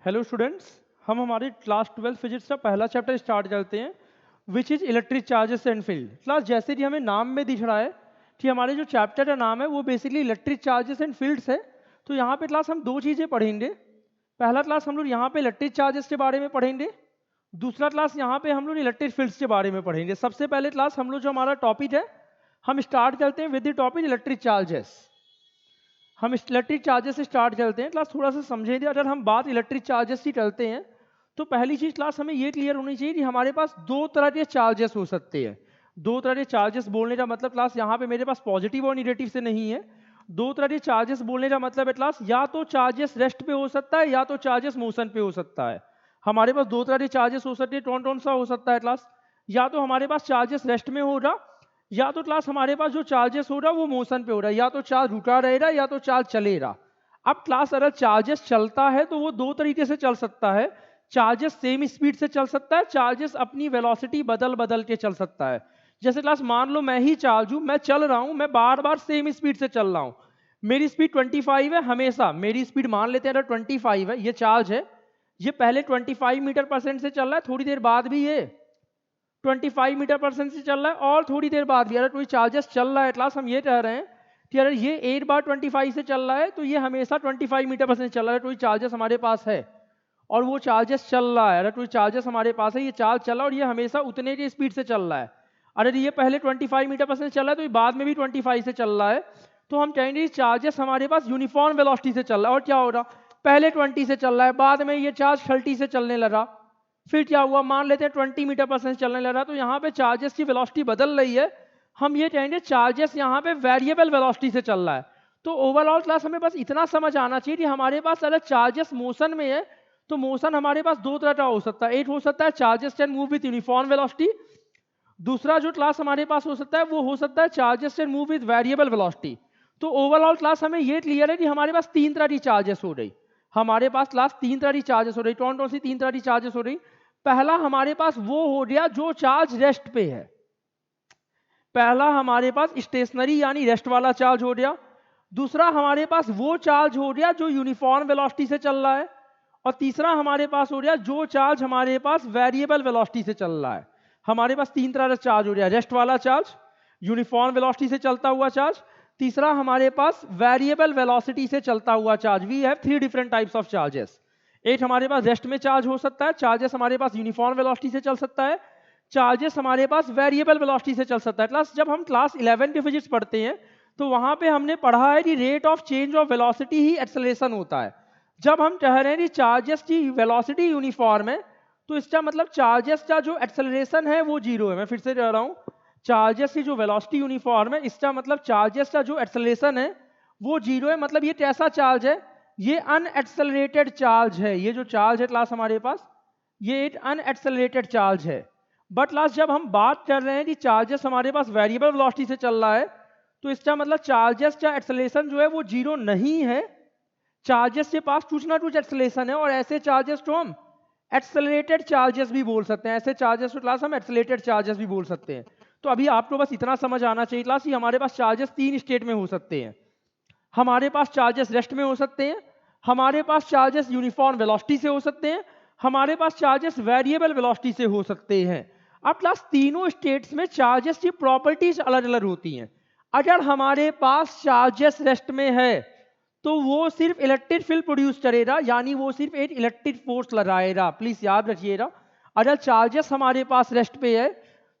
Hello students, हम हमारी class 12 physics का पहला चैप्टर स्टार्ट करते हैं which is electric charges and field. Class जैसे कि हमें नाम में दिख रहा है कि हमारे जो चैप्टर का नाम है वो basically electric charges and fields है। तो यहाँ पे क्लास हम दो चीज़ें पढ़ेंगे। पहला क्लास हम लोग यहाँ पे इलेक्ट्रिक चार्जेस के बारे में पढ़ेंगे, दूसरा क्लास यहाँ पे हम लोग इलेक्ट्रिक फील्ड्स के बारे में पढ़ेंगे। सबसे पहले क्लास हम लोग जो हमारा टॉपिक है हम स्टार्ट करते हैं with the topic electric charges. हम इलेक्ट्रिक चार्जेस से स्टार्ट करते हैं। क्लास थोड़ा सा समझेंगे। अगर हम बात इलेक्ट्रिक चार्जेस की करते हैं तो पहली चीज क्लास हमें ये क्लियर होनी चाहिए कि हमारे पास दो तरह के चार्जेस हो सकते हैं। दो तरह के चार्जेस बोलने का मतलब क्लास यहाँ पे मेरे पास पॉजिटिव और निगेटिव से नहीं है। दो तरह के चार्जेस बोलने का मतलब है क्लास या तो चार्जेस रेस्ट पे हो सकता है या तो चार्जेस मोशन पे हो सकता है। हमारे पास दो तरह के चार्जेस हो सकते हैं। कौन कौन सा हो सकता है क्लास? या तो हमारे पास चार्जेस रेस्ट में होगा या तो क्लास हमारे पास जो चार्जेस हो रहा है वो मोशन पे हो रहा है। या तो चार्ज रुका रहेगा या तो चार्ज चलेगा। अब क्लास अगर चार्जेस चलता है तो वो दो तरीके से चल सकता है। चार्जेस सेम स्पीड से चल सकता है, चार्जेस अपनी वेलोसिटी बदल बदल के चल सकता है। जैसे क्लास मान लो मैं ही चार्ज हूं, मैं चल रहा हूं, मैं बार बार सेम स्पीड से चल रहा हूं। मेरी स्पीड 25 है हमेशा। मेरी स्पीड मान लेते हैं अगर 25 है, ये चार्ज है, ये पहले 25 मीटर परसेंट से चल रहा है, थोड़ी देर बाद भी ये 25 मीटर परसेंट से चल रहा है और थोड़ी देर बाद भी अगर कोई चार्जेस चल रहा है क्लास हम ये कह रहे हैं कि अगर ये एक बार 25 से चल रहा है तो ये हमेशा 25 मीटर परसेंट चल रहा है। कोई चार्जेस हमारे पास है और वो चार्जेस चल रहा है, अगर कोई चार्जेस हमारे पास है, ये चार्ज चल रहा है और ये हमेशा उतने की स्पीड से चल रहा है। अगर ये पहले 25 मीटर परसेंट चल रहा है तो ये बाद में भी 25 से चल रहा है, तो हम कहेंगे चार्जेस हमारे पास यूनिफॉर्म वेलोसिटी से चल रहा है। और क्या हो रहा, पहले 20 से चल रहा है, बाद में ये चार्ज 30 से चलने लगा, फिर क्या हुआ मान लेते हैं 20 मीटर परसेंट चलने लगा, तो यहाँ पे चार्जेस की वेलोसिटी बदल रही है। हम ये कहेंगे चार्जेस यहाँ पे वेरिएबल वेलोसिटी से चल रहा है। तो ओवरऑल क्लास हमें बस इतना समझ आना चाहिए कि हमारे पास अगर चार्जेस मोशन में है तो मोशन हमारे पास दो तरह का हो सकता है। एक हो सकता है charges can move with uniform velocity, दूसरा जो क्लास हमारे पास हो सकता है वो हो सकता है charges can move with variable velocity. तो ओवरऑल क्लास हमें ये क्लियर है कि हमारे पास तीन तरह की चार्जेस हो रही। हमारे पास क्लास तीन तरह की चार्जेस हो रही। कौन कौन सी तीन तरह की चार्जेस हो रही? पहला हमारे पास वो हो गया जो चार्ज रेस्ट पे है। पहला हमारे पास स्टेशनरी यानी रेस्ट वाला चार्ज हो गया। दूसरा हमारे पास वो चार्ज हो गया जो यूनिफॉर्म वेलोसिटी से चल रहा है। और तीसरा हमारे पास हो गया जो चार्ज हमारे पास वेरिएबल वेलोसिटी से चल रहा है। हमारे पास तीन तरह का चार्ज हो गया, रेस्ट वाला चार्ज, यूनिफॉर्म वेलोसिटी से चलता हुआ चार्ज, तीसरा हमारे पास वेरिएबल वेलोसिटी से चलता हुआ charge. We have three different types of charges. एक हमारे पास रेस्ट में चार्ज हो सकता है, चार्जेस हमारे पास यूनिफॉर्म वेलोसिटी से चल सकता है, चार्जेस हमारे पास वेरिएबल वेलोसिटी से चल सकता है। क्लास जब हम क्लास 11 की फिजिक्स पढ़ते हैं तो वहां पे हमने पढ़ा है कि rate of change of velocity he acceleration होता है। जब हम कह रहे हैं कि चार्जेस की वेलोसिटी यूनिफॉर्म है तो इसका मतलब चार्जेस का जो एक्सेलरेशन है वो जीरो है। मैं फिर से कह रहा हूँ, चार्जेस की जो वेलोसिटी यूनिफॉर्म है इसका मतलब चार्जेस का जो एक्सेलरेशन है वो जीरो है। मतलब ये कैसा चार्ज है? ये अनएक्सेलरेटेड चार्ज है। ये जो चार्ज है क्लास हमारे पास ये एक अनएक्सेलरेटेड चार्ज है। बट क्लास जब हम बात कर रहे हैं कि चार्जेस हमारे पास वेरिएबल वेलोसिटी से चल रहा है तो इसका मतलब चार्जेस का एक्सेलरेशन जो है वो जीरो नहीं है। चार्जेस के पास कुछ ना कुछ एक्सेलरेशन है और ऐसे चार्जेस को हम एक्सेलरेटेड चार्जेस भी बोल सकते हैं। ऐसे चार्जेस को क्लास हम एक्सेलरेटेड चार्जेस भी बोल सकते हैं। तो अभी आपको बस इतना समझ आना चाहिए क्लास कि हमारे पास चार्जेस तीन स्टेट में हो सकते हैं। हमारे पास चार्जेस रेस्ट में हो सकते हैं, हमारे पास चार्जेस यूनिफॉर्म वेलोसिटी से हो सकते हैं, हमारे पास चार्जेस वेरिएबल वेलोसिटी से हो सकते हैं। अब क्लास तीनों स्टेट्स में चार्जेस की प्रॉपर्टीज अलग अलग होती हैं। अगर हमारे पास चार्जेस रेस्ट में है तो वो सिर्फ इलेक्ट्रिक फील्ड प्रोड्यूस करेगा, यानी वो सिर्फ एक इलेक्ट्रिक फोर्स लगाएगा। प्लीज याद रखिएगा, अगर चार्जेस हमारे पास रेस्ट पे है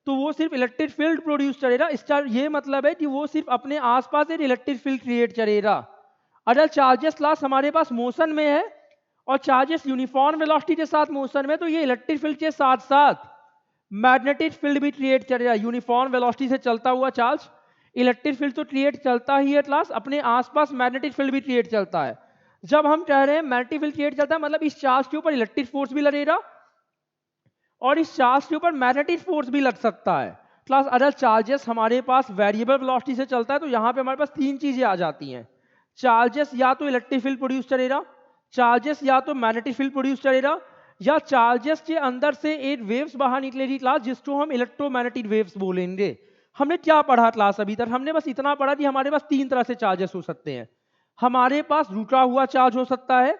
तो वो सिर्फ इलेक्ट्रिक फील्ड प्रोड्यूस करेगा। इसका ये मतलब है कि वो सिर्फ अपने आसपास एक इलेक्ट्रिक फील्ड क्रिएट करेगा। अगर चार्जेस क्लास हमारे पास मोशन में है और चार्जेस यूनिफॉर्म वेलोसिटी के साथ मोशन में तो ये इलेक्ट्रिक फील्ड के साथ साथ मैग्नेटिक फील्ड भी क्रिएट करेगा। यूनिफॉर्म वेलोसिटी से चलता हुआ चार्ज इलेक्ट्रिक फील्ड तो क्रिएट चलता ही है क्लास, अपने आसपास मैग्नेटिक फील्ड भी क्रिएट चलता है। जब हम कह रहे हैं मैग्नेटिक फील्ड क्रिएट चलता है मतलब इस चार्ज के ऊपर इलेक्ट्रिक फोर्स भी लगेगा और इस चार्ज के ऊपर मैग्नेटिक फोर्स भी लग सकता है। क्लास अदर चार्जेस हमारे पास वेरिएबल वेलोसिटी से चलता है तो यहाँ पे हमारे पास तीन चीजें आ जाती हैं। चार्जेस या तो इलेक्ट्रिक फील्ड प्रोड्यूस करेगा, चार्जेस या तो मैग्नेटिक फील्ड प्रोड्यूस करेगा, या चार्जेस के अंदर से एक वेव्स बाहर निकलेगी क्लास जिसको हम इलेक्ट्रोमैग्नेटिक वेव्स बोलेंगे। हमने क्या पढ़ा क्लास अभी तक? हमने बस इतना पढ़ा कि हमारे पास तीन तरह से चार्जेस हो सकते हैं। हमारे पास रुका हुआ चार्ज हो सकता है,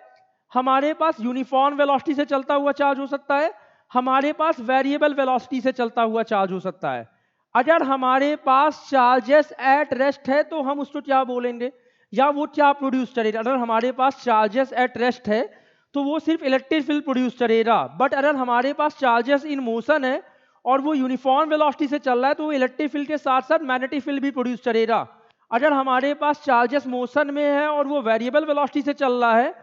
हमारे पास यूनिफॉर्म वेलोसिटी से चलता हुआ चार्ज हो सकता है, हमारे पास वेरिएबल वेलोसिटी से चलता हुआ चार्ज हो सकता है। अगर हमारे पास चार्जेस एट रेस्ट है तो हम उसको क्या बोलेंगे, या वो क्या प्रोड्यूस करेगा। अगर हमारे पास चार्जेस एट रेस्ट है तो वो सिर्फ इलेक्ट्रिक फील्ड प्रोड्यूस करेगा, बट अगर हमारे पास चार्जेस इन मोशन है और वो यूनिफॉर्म वेलोसिटी से चल रहा है तो वो इलेक्ट्रिक फील्ड के साथ साथ मैग्नेटिक फील्ड भी प्रोड्यूस करेगा। अगर हमारे पास चार्जेस मोशन में है और वो वेरिएबल वेलोसिटी से चल रहा है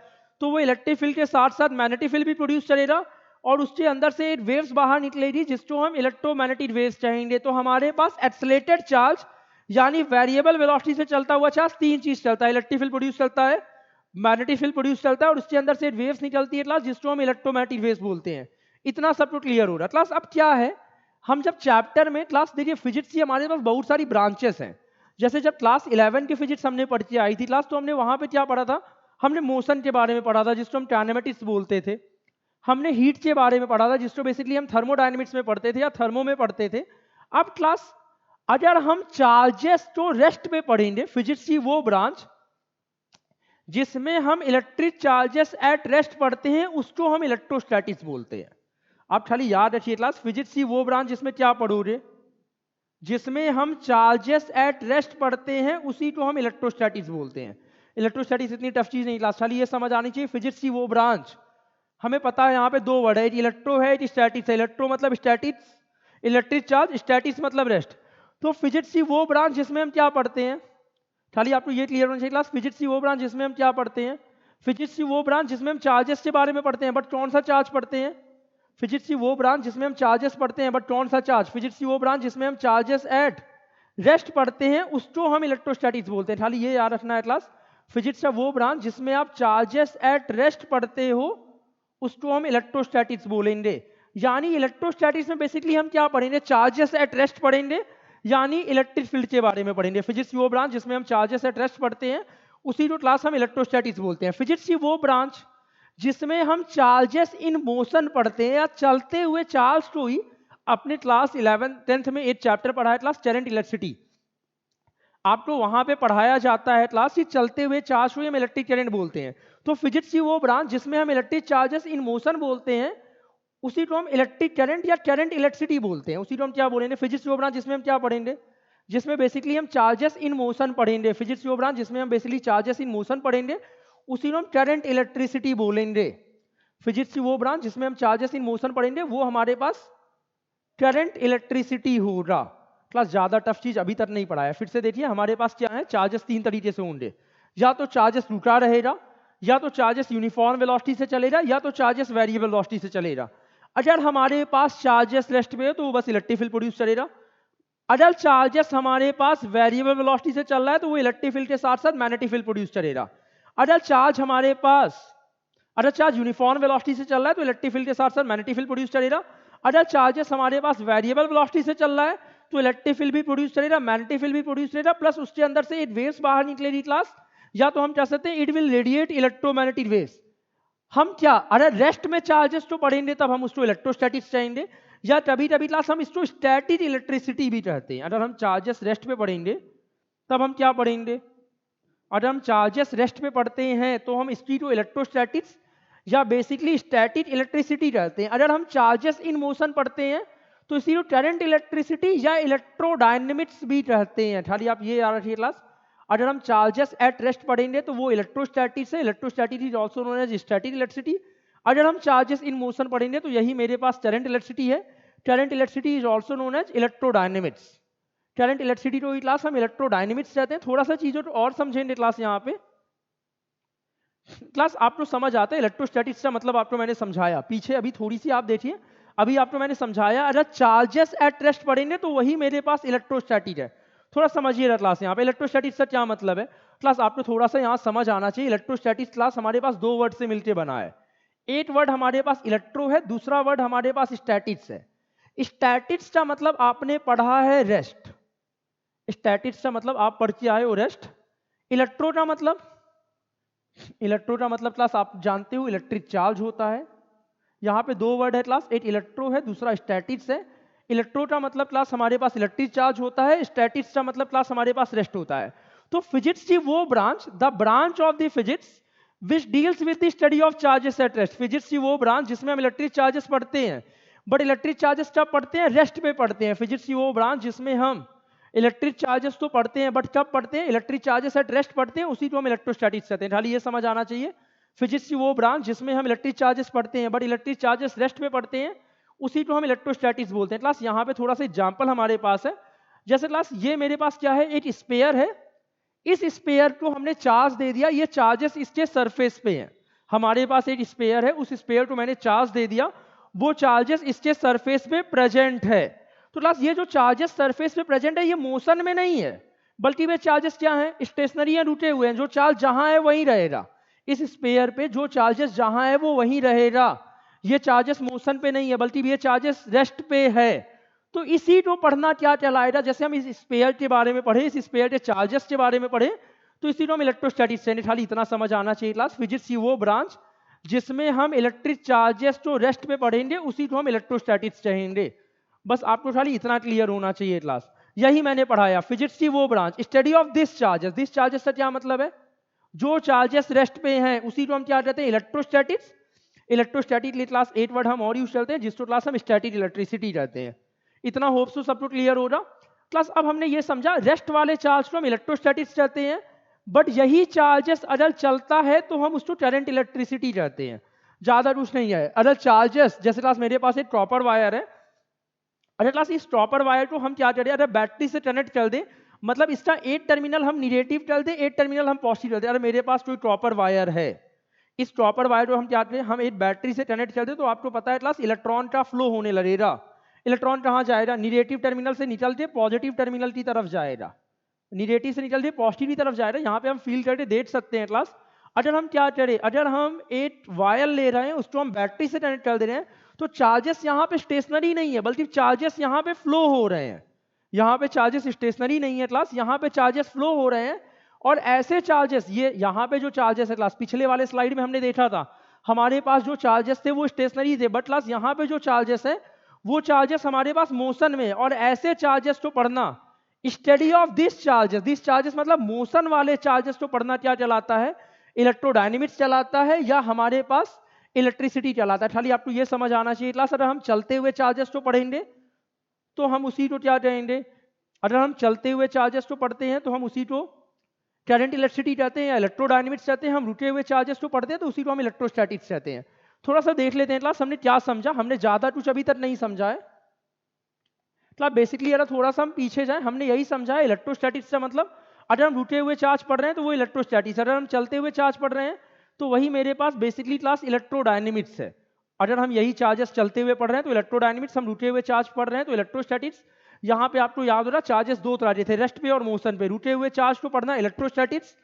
तो वो इलेक्ट्रिक फील्ड के साथ साथ मैग्नेटिक फील्ड भी प्रोड्यूस करेगा और उसके अंदर से वेव्स बाहर निकलेगी जिसको हम इलेक्ट्रोमैग्नेटिक वेव्स कहेंगे। तो हमारे पास एक्सेलरेटेड चार्ज यानी वेरिएबल वेलोसिटी से चलता हुआ चार्ज तीन चीज चलता है, इलेक्ट्रिक फील्ड प्रोड्यूस करता है, मैग्नेटिक फील्ड प्रोड्यूस करता है और उसके अंदर से वेव्स निकलती है क्लास, जिसको हम इलेक्ट्रोमैग्नेटिक वेव्स बोलते हैं। इतना सब तो क्लियर हो रहा क्लास। अब क्या है, हम जब चैप्टर में क्लास देखिए फिजिक्स की हमारे पास बहुत सारी ब्रांचेस हैं। जैसे जब क्लास 11 की फिजिक्स हमने पढ़ के आई थी क्लास, तो हमने वहां पे क्या पढ़ा था, हमने मोशन के बारे में पढ़ा था जिसको हम काइनेमेटिक्स बोलते थे। हमने हीट के बारे में पढ़ा था जिसको बेसिकली हम थर्मोडायनेमिक्स में पढ़ते थे या थर्मो में पढ़ते थे। अब क्लास अगर हम चार्जेस तो रेस्ट पे पढ़ेंगे, फिजिक्स की वो ब्रांच जिसमें हम इलेक्ट्रिक चार्जेस एट रेस्ट पढ़ते हैं उसको हम इलेक्ट्रोस्टैटिक्स बोलते हैं। आप खाली याद रखिए क्लास, फिजिक्स की वो ब्रांच जिसमें क्या पढ़ोगे, जिसमें हम चार्जेस एट रेस्ट पढ़ते हैं उसी को हम इलेक्ट्रोस्टैटिक्स बोलते हैं। इलेक्ट्रोस्टैटिक्स इतनी टफ चीज नहीं क्लास, खाली ये समझ आनी चाहिए फिजिक्स की वो ब्रांच, हमें पता है यहाँ पे दो वर्ड है, एक इलेक्ट्रो है एक स्टैटिक्स है। इलेक्ट्रो मतलब स्टैटिक्स, इलेक्ट्रिक चार्ज, स्टैटिक्स मतलब रेस्ट। तो फिजिक्स की वो ब्रांच जिसमें हम क्या पढ़ते हैं, खाली आपको ये क्लियर होना चाहिए क्लास, फिजिक्स की वो ब्रांच जिसमें हम क्या पढ़ते हैं, फिजिक्स की वो ब्रांच जिसमें हम चार्जेस के बारे में पढ़ते हैं, बट कौन सा चार्ज पढ़ते हैं, फिजिक्स की वो ब्रांच जिसमें हम चार्जेस पढ़ते हैं बट कौन सा चार्ज, फिजिक्स की वो ब्रांच जिसमें हम चार्जेस एट रेस्ट पढ़ते हैं उसको हम इलेक्ट्रोस्टैटिक्स बोलते हैं। खाली ये याद रखना है क्लास, फिजिक्स का वो ब्रांच जिसमें आप चार्जेस एट रेस्ट पढ़ते हो उसको हम इलेक्ट्रोस्टैटिक्स बोलेंगे। यानी इलेक्ट्रोस्टैटिक्स में बेसिकली हम क्या पढ़ेंगे, चार्जेस एट रेस्ट पढ़ेंगे, यानी इलेक्ट्रिक फील्ड के बारे में पढ़ेंगे। फिजिक्स की वो ब्रांच जिसमें हम चार्जेस एट रेस्ट पढ़ते हैं उसी को क्लास हम इलेक्ट्रोस्टैटिक्स बोलते हैं। फिजिक्स की वो ब्रांच जिसमें हम चार्जेस इन मोशन पढ़ते हैं या चलते हुए चार्ज को ही अपने क्लास 11 10th में एक चैप्टर पढ़ा है क्लास करंट इलेक्ट्रिसिटी, आपको वहां पे पढ़ाया जाता है क्लास कि चलते हुए चार्ज को हम इलेक्ट्रिक करंट बोलते हैं। तो फिजिक्स की वो ब्रांच जिसमें हम इलेक्ट्रिक चार्जेस इन मोशन बोलते हैं उसी को हम इलेक्ट्रिक करंट या करंट इलेक्ट्रिसिटी बोलते हैं। उसी को हम क्या बोलेंगे, फिजिक्स की वो ब्रांच जिसमें हम क्या पढ़ेंगे, जिसमें बेसिकली हम चार्जेस इन मोशन पढ़ेंगे। फिजिक्स की वो ब्रांच जिसमें हम बेसिकली चार्जेस इन मोशन पढ़ेंगे उसी को हम करंट इलेक्ट्रिसिटी बोलेंगे। फिजिक्स की वो ब्रांच जिसमें हम चार्जेस इन मोशन पढ़ेंगे वो हमारे पास करंट इलेक्ट्रिसिटी होगा। क्लास ज्यादा टफ चीज अभी तक नहीं पढ़ा है, फिर से देखिए हमारे पास क्या है, चार्जेस तीन तरीके से होंगे, या तो चार्जेस रुका रहेगा, या तो चार्जेस यूनिफॉर्म वेलोसिटी से चलेगा, या तो चार्जेस वेरिएबल वेलोसिटी से चलेगा। अगर हमारे पास चार्जेस रेस्ट पे है तो वो बस इलेक्ट्रिक फील्ड प्रोड्यूस करेगा। अगर चार्जेस हमारे पास वेरिएबल वेलोसिटी से चल रहा है तो वो इलेक्ट्रिक फील्ड के साथ साथ मैग्नेटिक फील्ड प्रोड्यूस करेगा। अगर चार्ज हमारे पास, अगर चार्ज यूनिफॉर्म वेलोसिटी से चल रहा है तो इलेक्ट्रिक फील्ड के साथ साथ मैग्नेटिक फील्ड प्रोड्यूस करेगा। अगर चार्जेस हमारे पास वेरिएबल वेलोसिटी से चल रहा है तो इलेक्ट्रिक फील्ड भी प्रोड्यूस करेगा, मैग्नेटिक फील्ड भी प्रोड्यूस करेगा, प्लस उसके अंदर से एक वेव्स बाहर निकलेगी क्लास, या तो हम कह सकते हैं it will radiate electromagnetic waves. हम क्या, अगर रेस्ट में चार्जेस तो पढ़ेंगे तब हम उसको इलेक्ट्रोस्टैटिक्स कहेंगे, या कभी कभी क्लास हम इसको स्टैटिक इलेक्ट्रिसिटी भी कहते हैं। अगर हम चार्जेस रेस्ट पे पढ़ेंगे तब हम क्या पढ़ेंगे, अगर हम चार्जेस रेस्ट पे पढ़ते हैं तो हम इसकी को इलेक्ट्रोस्टैटिक्स या बेसिकली स्टैटिक इलेक्ट्रिसिटी कहते हैं। अगर हम चार्जेस इन मोशन पढ़ते हैं तो इसी को करंट इलेक्ट्रिसिटी या इलेक्ट्रोडायनेमिक्स भी कहते हैं। खाली आप ये याद रखिए क्लास, अगर हम चार्जेस एट रेस्ट पढ़ेंगे तो वो इलेक्ट्रोस्टैटिक्स है, electrostatic is also known as static electricity. अगर हम चार्जेस इन मोशन पढ़ेंगे तो यही मेरे पास करंट इलेक्ट्रिसिटी है, current electricity is also known as electrodynamics. Current electricity को क्लास हम इलेक्ट्रोडायनेमिक्स कहते हैं। थोड़ा सा चीजों को और समझेंगे क्लास, यहाँ पे क्लास आपको समझ आता है इलेक्ट्रोस्टैटिक्स का मतलब आपको मैंने समझाया, पीछे अभी थोड़ी सी आप देखिए, अभी आपको मैंने समझाया अगर चार्जेस एट रेस्ट पढ़ेंगे तो वही मेरे पास इलेक्ट्रोस्टैटिक है। थोड़ा समझिएगा क्लास, यहाँ पे इलेक्ट्रोस्टैटिक्स का क्या मतलब है क्लास, आपको थोड़ा सा यहाँ समझ आना चाहिए। इलेक्ट्रोस्टैटिक्स क्लास हमारे पास दो वर्ड से मिलकर बना है, एक वर्ड हमारे पास इलेक्ट्रो है, दूसरा वर्ड हमारे पास स्टैटिक्स है। स्टैटिक्स का मतलब आपने पढ़ा है रेस्ट, स्टैटिक्स का मतलब आप पढ़ के आए हो रेस्ट। इलेक्ट्रो का मतलब, इलेक्ट्रो का मतलब क्लास आप जानते हो इलेक्ट्रिक चार्ज होता है। यहाँ पे दो वर्ड है क्लास, एक इलेक्ट्रो है दूसरा स्टैटिक्स है। इलेक्ट्रो का मतलब क्लास हमारे पास इलेक्ट्रिक चार्ज होता है, स्टैटिक्स का मतलब क्लास हमारे पास रेस्ट होता है। तो फिजिक्स की वो branch, the branch of the physics which deals with the study of charges at rest. Physics की वो ब्रांच जिसमें हम इलेक्ट्रिक चार्जेस पढ़ते हैं, बट इलेक्ट्रिक चार्जेस कब पढ़ते हैं? रेस्ट पे पढ़ते हैं। फिजिक्स की वो ब्रांच जिसमें हम इलेक्ट्रिक चार्जेस तो पढ़ते हैं, बट कब पढ़ते हैं? इलेक्ट्रिक चार्जेस एट रेस्ट पढ़ते हैं, उसी को हम इलेक्ट्रोस्टैटिक्स कहते हैं। खाली ये समझ आना चाहिए, फिजिक्स की वो ब्रांच जिसमें हम इलेक्ट्रिक चार्जेस पढ़ते हैं बट इलेक्ट्रिक चार्जेस रेस्ट पे पढ़ते हैं, उसी को हम इलेक्ट्रोस्टैटिक्स बोलते हैं। क्लास यहाँ पे थोड़ा सा एग्जाम्पल हमारे पास है। जैसे क्लास ये मेरे पास क्या है? एक स्पेयर है। इस स्पेयर को हमने चार्ज दे दिया, ये चार्जेस इसके सरफेस पे हैं। हमारे पास एक स्पेयर है, उस स्पेयर को मैंने चार्ज दे दिया, वो चार्जेस इसके सरफेस पे प्रेजेंट है। तो क्लास ये जो चार्जेस सरफेस पे प्रेजेंट है, ये मोशन में नहीं है, बल्कि वे चार्जेस क्या हैं? स्टेशनरी या रुके हुए हैं। जो चार्ज जहां है वहीं रहेगा। इस स्पेयर पे जो चार्जेस जहां है वो वहीं रहेगा। ये चार्जेस मोशन पे नहीं है, बल्कि ये चार्जेस रेस्ट पे है। तो इसी को पढ़ना क्या कहलाएगा? जैसे हम इस स्पेयर के बारे में पढ़े, इस स्पेयर के चार्जेस के बारे में पढ़े, तो इसी को हम इलेक्ट्रोस्टैटिक्स से, खाली इतना समझ आना चाहिए क्लास। फिजिक्स की वो ब्रांच जिसमें हम इलेक्ट्रिक चार्जेस को रेस्ट पे पढ़ेंगे, उसी को हम इलेक्ट्रोस्टैटिक्स कहेंगे। बस आपको खाली इतना क्लियर होना चाहिए क्लास। यही मैंने पढ़ाया, फिजिक्स की वो branch, study of this charges. This charges का क्या मतलब है? जो चार्जेस रेस्ट पे हैं उसी को हम क्या कहते हैं? इलेक्ट्रोस्टैटिक्स। इलेक्ट्रोस्टैटिक क्लास 8 वर्ड हम और यूज करते हैं, जिसको क्लास हम स्टैटिक इलेक्ट्रिसिटी कहते हैं। इतना होप्स तो सबको क्लियर होगा क्लास। अब हमने ये समझा रेस्ट वाले चार्ज को हम इलेक्ट्रोस्टैटिक्स कहते हैं, बट यही चार्जेस अगर चलता है तो हम उसको करंट इलेक्ट्रिसिटी कहते हैं। ज्यादा कुछ नहीं है। अगर चार्जेस, जैसे क्लास मेरे पास एक कॉपर वायर है, अरे क्लास इस कॉपर वायर को हम क्या करें? अगर बैटरी से कनेक्ट कर दें, मतलब इसका एक टर्मिनल हम निगेटिव कर दें, एक टर्मिनल हम पॉजिटिव कर दें। अरे मेरे पास कोई कॉपर वायर है, इस कॉपर वायर को हम क्या करें? हम एक बैटरी से कनेक्ट कर दें, तो आपको पता है क्लास इलेक्ट्रॉन का फ्लो होने लगेगा। इलेक्ट्रॉन कहाँ जाएगा? निगेटिव टर्मिनल से निकल के पॉजिटिव टर्मिनल की तरफ जाएगा, निगेटिव से निकल के पॉजिटिव की तरफ जाएगा। यहाँ पे हम फील करके देख सकते हैं क्लास। अगर हम क्या करें? अगर हम एक वायर ले रहे हैं, उसको हम बैटरी से कनेक्ट कर दे रहे हैं, तो चार्जेस यहाँ पे स्टेशनरी नहीं है, बल्कि चार्जेस यहाँ पे फ्लो हो रहे हैं। यहाँ पे चार्जेस स्टेशनरी नहीं है क्लास, यहाँ पे चार्जेस फ्लो हो रहे हैं। और ऐसे चार्जेस, ये यहाँ पे जो चार्जेस है क्लास, पिछले वाले स्लाइड में हमने देखा था, हमारे पास जो चार्जेस थे वो स्टेशनरी थे, बट क्लास यहाँ पे जो चार्जेस है वो चार्जेस हमारे पास मोशन में। और ऐसे चार्जेस को पढ़ना, स्टडी ऑफ दिस चार्जेस मतलब मोशन वाले चार्जेस को पढ़ना क्या चलाता है? इलेक्ट्रोडायनेमिक्स चलाता है, या हमारे पास इलेक्ट्रिसिटी चलाता है। खाली आपको ये समझ आना चाहिए क्लास। अगर हम चलते हुए चार्जेस को पढ़ेंगे तो हम उसी को क्या कहेंगे? अगर हम चलते हुए चार्जेस को पढ़ते हैं तो हम उसी को करंट इलेक्ट्रिसिटी कहते हैं या इलेक्ट्रोडायनेमिक्स कहते हैं। हम रुके हुए चार्जेस को पढ़ते हैं तो उसी को हम इलेक्ट्रोस्टैटिक्स कहते हैं। थोड़ा सा देख लेते हैं क्लास, हमने क्या समझा। हमने ज्यादा कुछ अभी तक नहीं समझा है क्लास। बेसिकली अगर थोड़ा सा हम पीछे जाएं, हमने यही समझा है इलेक्ट्रोस्टैटिक्स का मतलब, अगर हम रुके हुए चार्ज पढ़ रहे हैं तो वो इलेक्ट्रोस्टैटिक्स, अगर हम चलते हुए चार्ज पढ़ रहे हैं तो वही मेरे पास बेसिकली क्लास इलेक्ट्रोडायनेमिक्स है। अगर हम यही चार्जेस चलते हुए पढ़ रहे हैं तो इलेक्ट्रोडायनेमिक्स, हम रुके हुए चार्ज पढ़ रहे हैं तो इलेक्ट्रोस्टैटिक्स। यहाँ पे आपको याद हो रहा, चार्जेस दो तरह के थे, रेस्ट पे और मोशन पे। रुके हुए चार्ज को पढ़ना इलेक्ट्रोस्टैटिक्स,